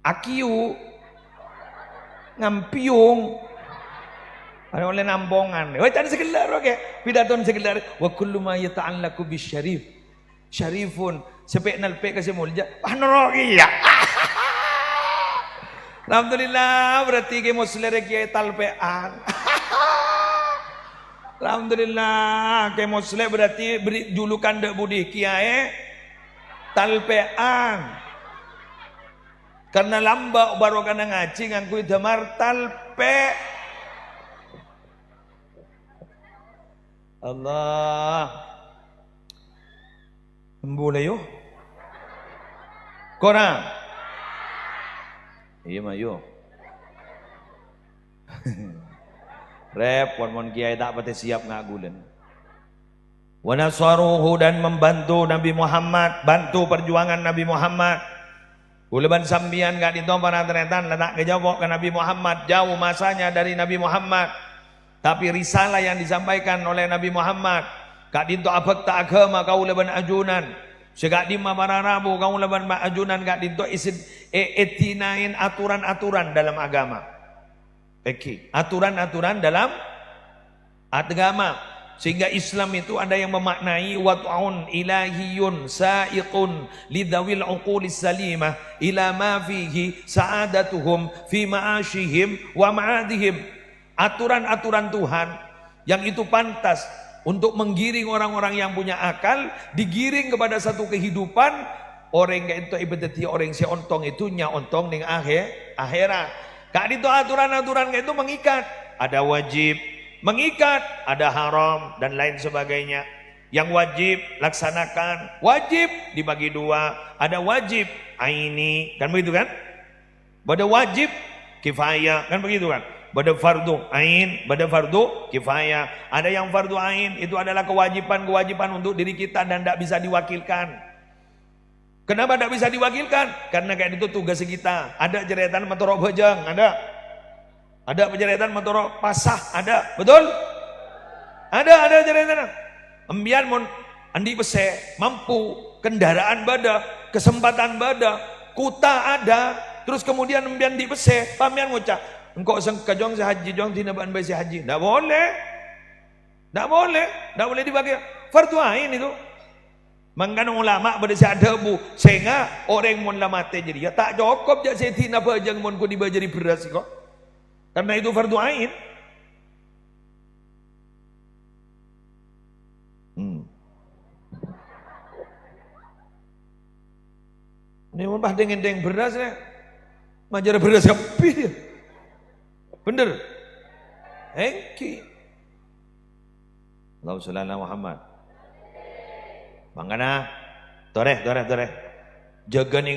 Akiu ngampiung. Ada oleh nambongan. Wah tadi segelar oke. Pidaton segelar. Wa kullu ma yata'allaqu bisyarif. Syarifun sepek nalpek kasih mulja. Panologi ya. Alhamdulillah berarti ke muslim kiai talpean. Alhamdulillah ke muslim berarti beri julukan dek budi kiai talpean. Karena lamba baru kana ngaji ngangku damar talpe. Allah boleh yo korang iya mah yo repot mon kiai tak pati siap ngagulen wa nasaruhu dan membantu Nabi Muhammad, bantu perjuangan Nabi Muhammad. Uleban sambian gak ditompa teretan letak kejawab ke Nabi Muhammad, jauh masanya dari Nabi Muhammad. Tapi risalah yang disampaikan oleh Nabi Muhammad, kak dinto abek tak agama kau leban ajunan, segak di rabu kau leban ajunan kak dinto isin etinain aturan-aturan dalam agama. Eki, aturan-aturan dalam agama. Sehingga Islam itu ada yang memaknai wat'un ilahiyun sa'iqun lidawil uqulis salimah ila ma fihi sa'adatuhum fi ma'ashihim wa ma'adihim. Aturan-aturan Tuhan yang itu pantas untuk menggiring orang-orang yang punya akal, digiring kepada satu kehidupan orang itu ibadati orang si ontong itu nya ontong ning akhirat. Kak itu aturan-aturan itu mengikat, ada wajib, mengikat, ada haram dan lain sebagainya. Yang wajib laksanakan, wajib dibagi dua, ada wajib aini, kan begitu kan? Ada wajib kifayah, kan begitu kan? Pada fardu ain, pada fardu kifayah. Ada yang fardu ain itu adalah kewajiban untuk diri kita dan tidak bisa diwakilkan. Kenapa tidak bisa diwakilkan? Karena kayak itu tugas kita. Ada jeretan motor bojang, ada penjeretan motor pasah, ada, betul? Ada jeretan. Embian mon andi bese, mampu, kendaraan bada, kesempatan bada, kuta ada, terus kemudian embian di bese, pamian ngucap. Engkau sengka jong sehaji jong tina ban besi haji. Tidak boleh. Tidak boleh dibagi. Fardu ain itu. Mangkan ulama pada ada bu sehingga orang mun lama jadi ya tak cukup jak saya tina bajang mun ku dibajari beras kok. Karena itu fardu ain. Ini mun pas dengin beras ya. Majar beras sepi. Bener? Engki. Allahumma sholli ala Muhammad. Mangana toreh. Jaga nih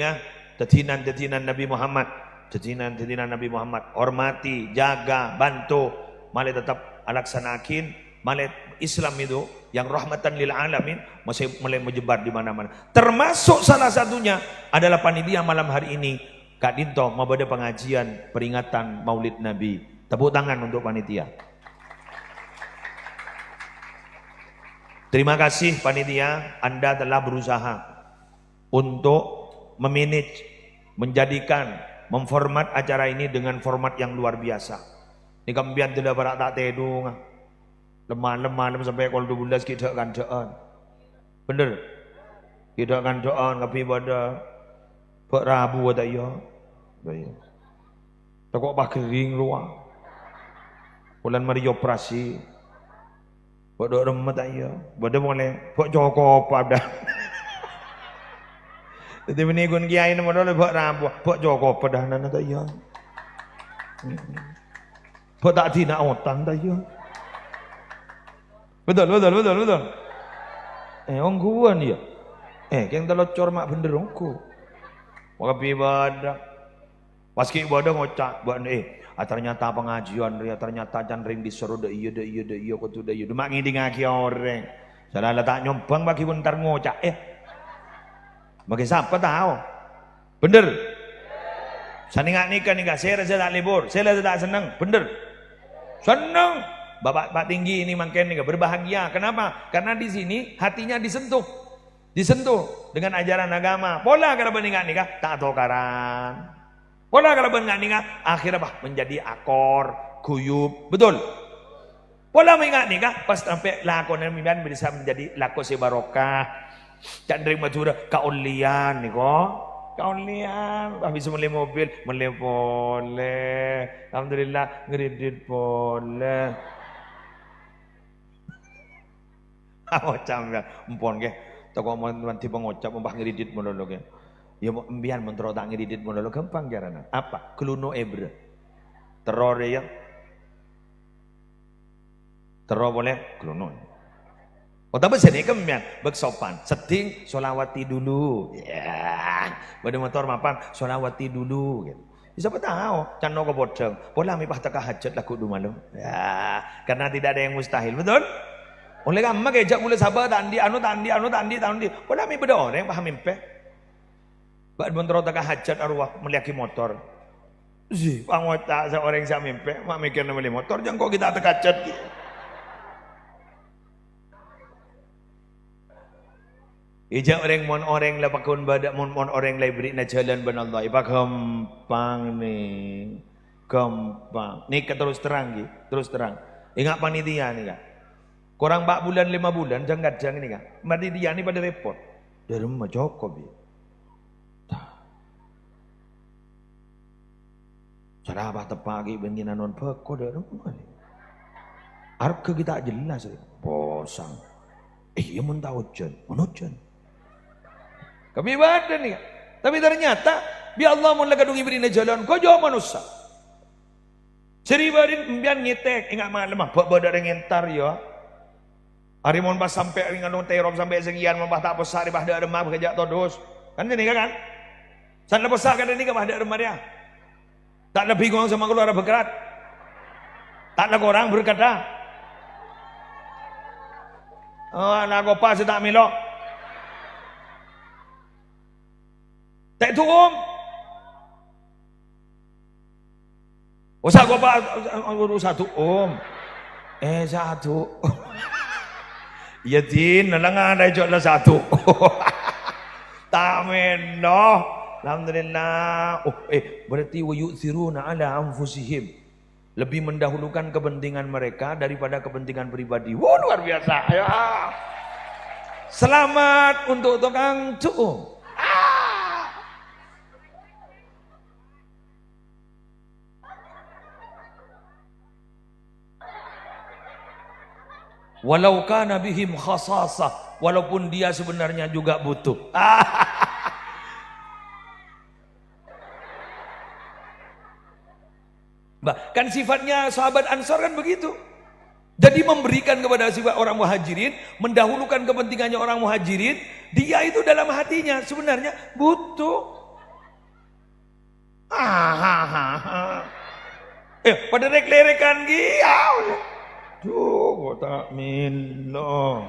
tetinan Nabi Muhammad. Tetinan Nabi Muhammad. Hormati, jaga, bantu. Malih tetap alaksanakin. Malih Islam itu yang rahmatan lil alamin masih mulai menyebar di mana-mana. Termasuk salah satunya adalah panitia malam hari ini. Kak Dinto mau pada pengajian peringatan Maulid Nabi. Tepuk tangan untuk panitia. Terima kasih panitia, Anda telah berusaha untuk memanage, menjadikan, memformat acara ini dengan format yang luar biasa. Ini kambian tidak berak tak tedung, lemah sampai kalau 12 kita akan doa. Bener? Kita akan doa, tapi pada Pak Rabu ada ya. Takut pak kering luar. Bulan mari operasi. Pak dok remet ayo. Pada boleh. Pak Joko pada. Jadi ini gun kiai nama dole Pak Rabu. Pak Joko pada nana tak ya. Pak tak tina otan tak ya. Betul. Orang kuan ya. Yang telocor mak bener ongku. Wabi ibadah. Paski ibadah ngocak. Ternyata pengajian dia ternyata janring disuruh dah iya kau tu dah iya. Mak ngidi ngaki orang. Salah letak nyombang bagi bentar ngocak. Bagi siapa tahu? Bener. Saya nikah. Saya rasa tak libur. Saya rasa tak senang. Bener. Senang. Bapak tinggi ini makin nikah berbahagia. Kenapa? Karena di sini hatinya disentuh dengan ajaran agama. Pola kalau nikah tak tokaran. Pola kalau nikah akhirnya menjadi akor, guyub, betul. Pola nikah pas sampai lakonan mimpian bisa menjadi lako sebarokah. Candring Madura kaulian nih kok. Kaulian, bisa beli mobil, boleh. Alhamdulillah ngeridit boleh. Ngocam ya, empon ke. Toko nanti pengocap mbah ngeridit monolog ya. Ya mbian mentro tak ngeridit monolog gampang jarana. Apa? Kluno ebre. Teror ya. Teror boleh kluno. Oh tapi sini kembian bek sopan. Seting solawati dulu. Ya. Pada motor mapan solawati dulu gitu. Siapa tahu cano ke bodeng. Pola mi pah teka hajat laku du malam. Ya, karena tidak ada yang mustahil, betul? Oleh kamu kejak mulai sabar tandi. Pola mi beda orang paham mimpi. Bak bentrok teka hajat arwah meliaki motor. Zih, pangota seorang yang mimpi, mak mikir beli motor, jangan kok kita teka hajat. Ijak orang lah pakun badak mon orang lah beri na jalan ben Allah. Ipa gampang nih. Gampang. Nih terus terang. Ingat panitia nih kak. Kurang 4 bulan 5 bulan jangan ini kak. Panitia nih pada repot. Dari rumah Joko bi. Cara apa tepagi benginan non peko dari rumah nih. Arab ke kita jelas. Bosang. Iya mun tahu jen. Kami ibadah nih. Tapi ternyata biar Allah mau lagadungi beri jalan kau jauh manusia. Seribarin mbian ngitek ingat malam buat badak ngentar ya. Hari mon pas sampai dengan terop sampai sekian membah tak besar di bahda remah bekerja todos. Kan ini kan? Sana besar kan ini ke bahda remah dia. Tak lebih gong sama keluarga berkerat. Tak ada orang berkata. Oh anak gopa saya tak milok. Tak tuum. Usah gua pak, satu satu. Ya tin, nalang ada jod lah satu. Tamen no. Alhamdulillah. Berarti wa yu'thiruna ala anfusihim. Lebih mendahulukan kepentingan mereka daripada kepentingan pribadi. Wah luar biasa. Ya. Selamat untuk tukang tuum. Walau kana bihim khasasah, walaupun dia sebenarnya juga butuh. Kan sifatnya sahabat Ansor kan begitu. Jadi memberikan kepada sifat orang muhajirin, mendahulukan kepentingannya orang muhajirin, dia itu dalam hatinya sebenarnya butuh. Pada rek-lerekan dia. Duh, kok tak milo.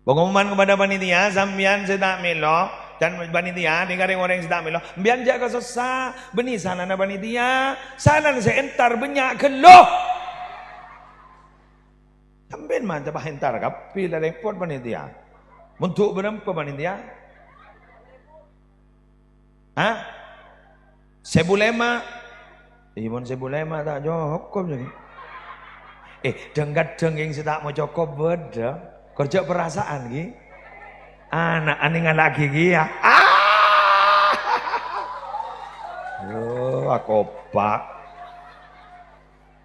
Pengumuman kepada panitia, sambian saya tak milo. Dan panitia, dengarin orang yang sedang milo. Biar jaga susah. Benih salah na panitia. Salah saya entar banyak geloh. Sambil mana coba entar kapi lah repot panitia. Untuk berapa panitia? Hah? Sebulema? Imun sebulema tak cukup lagi. Dengkat dengking saya tak mau cukup beda. Kerja perasaan gitu. Anak aningan lagi ya. Aku pak.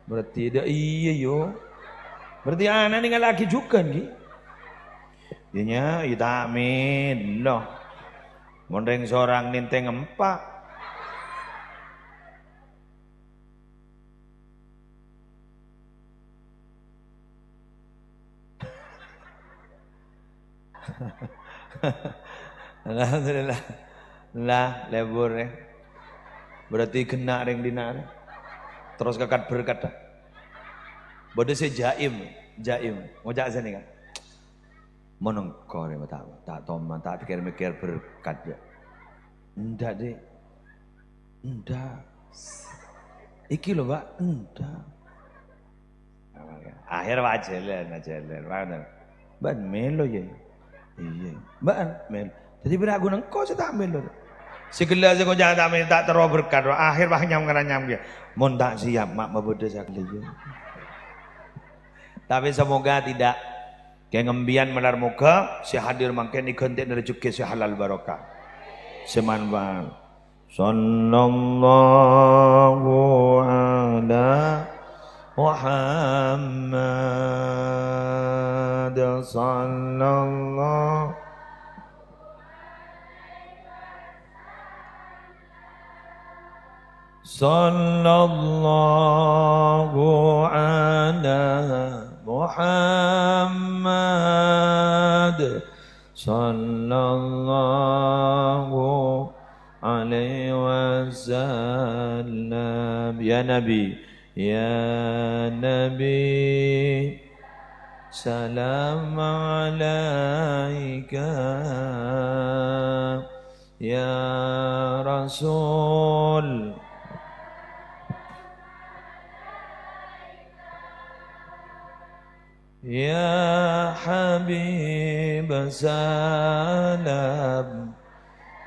Berarti dia iya yo. Berarti anak aningan lagi juga nih. Dianya ita amin loh. Mondeng seorang ninteng empat. Alhamdulillah. Lah lebur ya. Berarti kena ring dinar. Terus kakat berkata. Bodoh saya jaim. Ngojak sini kan. Menengkor ya tak toma tak mikir berkat ya. Enggak deh. Enggak. Iki loh Pak, enggak. Akhir wajalan. Mana? Ban melo ya. Iya. Ban melo. Jadi bila aku nengkau saya tak melo. Segelas aku jangan tak melo tak terus berkat. Akhir bah nyam dia. Mon tak siap mak mabodoh sekali. Tapi semoga tidak. Kayak ngembian melar muka, si hadir makin dikontek rezeki si halal barokah. Semanban. Sallallahu ala Muhammad sallallahu ala Muhammad sallallahu alaihi wasallam. Ya Nabi salam alaika ya Rasul. Ya Habib salam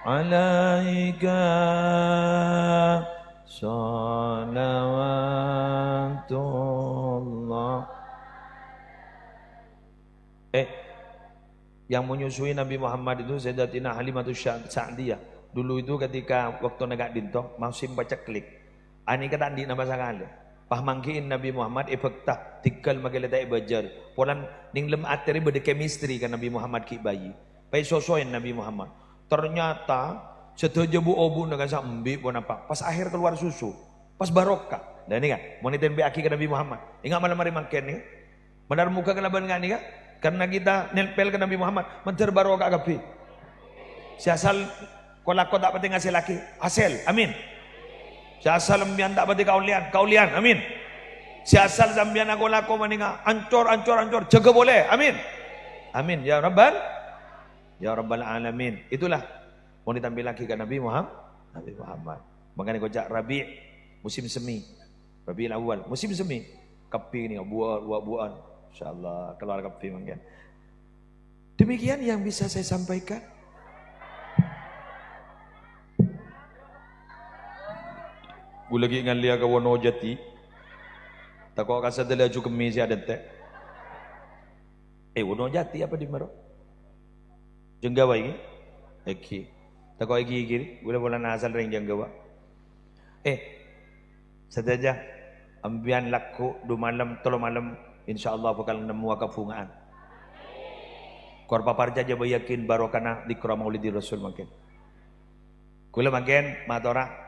alaika salawatullah. Yang menyusui Nabi Muhammad itu Sayyidatina Halimatus Sa'diyah. Dulu itu ketika waktu negak dinto masih baca klik. Ani kata andi nama sakali. Pahmangkiin Nabi Muhammad efekta tikal magalata ibajar. Polan ning lem ateri berde chemistry kan Nabi Muhammad ki bayi. Pai sosoin Nabi Muhammad. Ternyata setuju bu obu dengan sambi pun apa. Pas akhir keluar susu. Pas barokah. Dan ini kan monitor be aki ke Nabi Muhammad. Ingat malam hari makan ni. Benar muka kelaban ngani kan? Karena kita nempel ke Nabi Muhammad. Mencer barokah kapi. Si asal kolak tak penting hasil laki. Hasil. Amin. Si asal sambian tak berarti kaulian, amin. Si asal sambian aku laku maninga, ancor, jaga boleh, amin. Amin, ya Rabbal Alamin. Itulah, mau ditampil lagi ke Nabi Muhammad. Makanya kojak Rabi' musim semi, Rabi'ul Awal, musim semi. Kapi ni, buah-buahan. InsyaAllah, keluar kapi mungkin. Demikian yang bisa saya sampaikan. Gue lagi ingat lihat kawan Jati. Tak kau kasih dia laju kemi si ada teh. Wono Jati apa di maro? Jenggawa ini? Eki. Tak kau eki kiri. Gue boleh asal ring jenggawa. Saja. Ambian laku 2 malam, 3 malam. InsyaAllah bakal nemu wakafungaan. Korpa parja aja yakin barokana di Maulidi Rasul makin. Kula makin matora.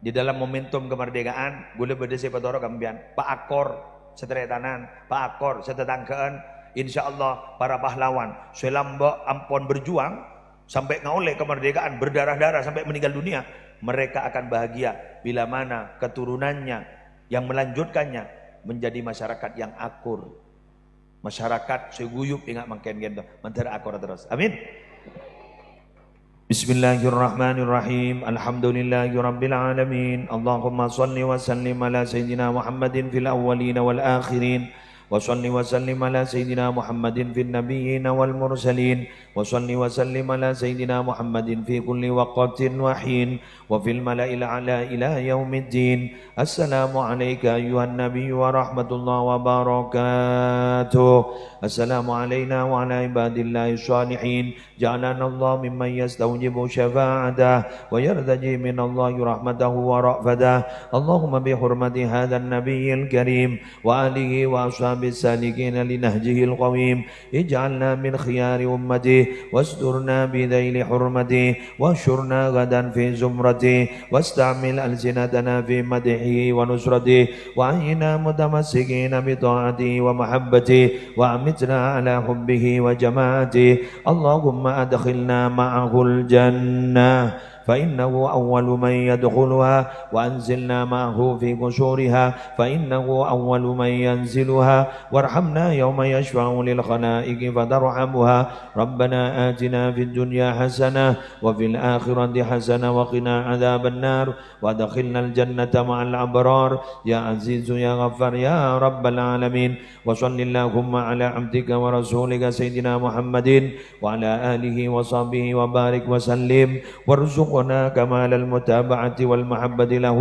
di dalam momentum kemerdekaan gula berdesi patoro kambian Pak Akor seteretanan Pak Akor setetangkean insyaallah para pahlawan selamba ampun berjuang sampai ngoleh kemerdekaan berdarah-darah sampai meninggal dunia, mereka akan bahagia bila mana keturunannya yang melanjutkannya menjadi masyarakat yang akur, masyarakat seguyup ingat mangken gento mentera akur terus. Amin. Bismillahirrahmanirrahim. Alhamdulillahirabbil alamin. Allahumma shalli wa sallim ala sayyidina Muhammadin fil awwalin wal akhirin. Wa shalli wa sallim ala sayyidina Muhammadin fil nabiyyin wal mursalin. Wa shalli wa sallim ala sayyidina Muhammadin fi kulli waqtin wa hin wa fil mala'il a'la ila yaumiddin. Assalamu alayka ayyuhan nabiy wa rahmatullahi wa barakatuh. Assalamu alayna wa ala ibadillahi shalihin. Ja'alana Allah mimman yastawjibu syafa'atah wa yardaji min Allah rahmatahu wa ra'fadah. Allahumma bi hurmati hadzal nabiyil karim wa alihi wa ashabis salikin li nahjihil qawim ij'alna min khiyari ummati wasturna bi dhaili hurmati wasyurna gadan fi zumrati wastamil alsinatana fi madhihi wa nusrati wa ayna mutamassikina bi ta'ati wa mahabbati wa amitna ala hubbihi wa jamaati. Allahumma adkhilna ma'ahul jannah فإنه أول من يدخلها وأنزلنا معه في قصورها فإنه أول من ينزلها وارحمنا يوم يشفع للخلائق فترحمها. ربنا آتنا في الدنيا حسنة وفي الآخرة حسنة وقنا عذاب النار وادخلنا الجنة مع الأبرار يا عزيز يا غفار يا رب العالمين. وصل اللهم على عبدك ورسولك سيدنا محمد وعلى آله وصحبه وبارك وسلم وارزقنا كمال المتابعة والمحبة له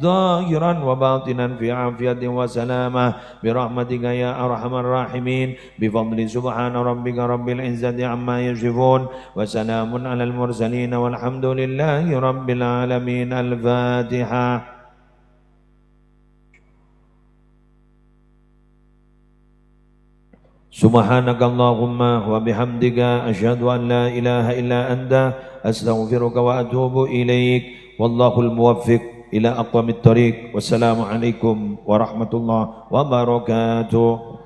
ظاهرا وباطنا في عافية وسلامة برحمتك يا أرحم الراحمين بفضل سبحان ربك رب العزة عما يصفون وسلام على المرسلين والحمد لله رب العالمين. الفاتحة. Subhanaka Allahumma wa bihamdika asyhadu an la ilaha illa anta astaghfiruka wa atubu ilaik. Wallahul muwaffiq ila aqwamit thariq. Wassalamu alaikum warahmatullahi wabarakatuh.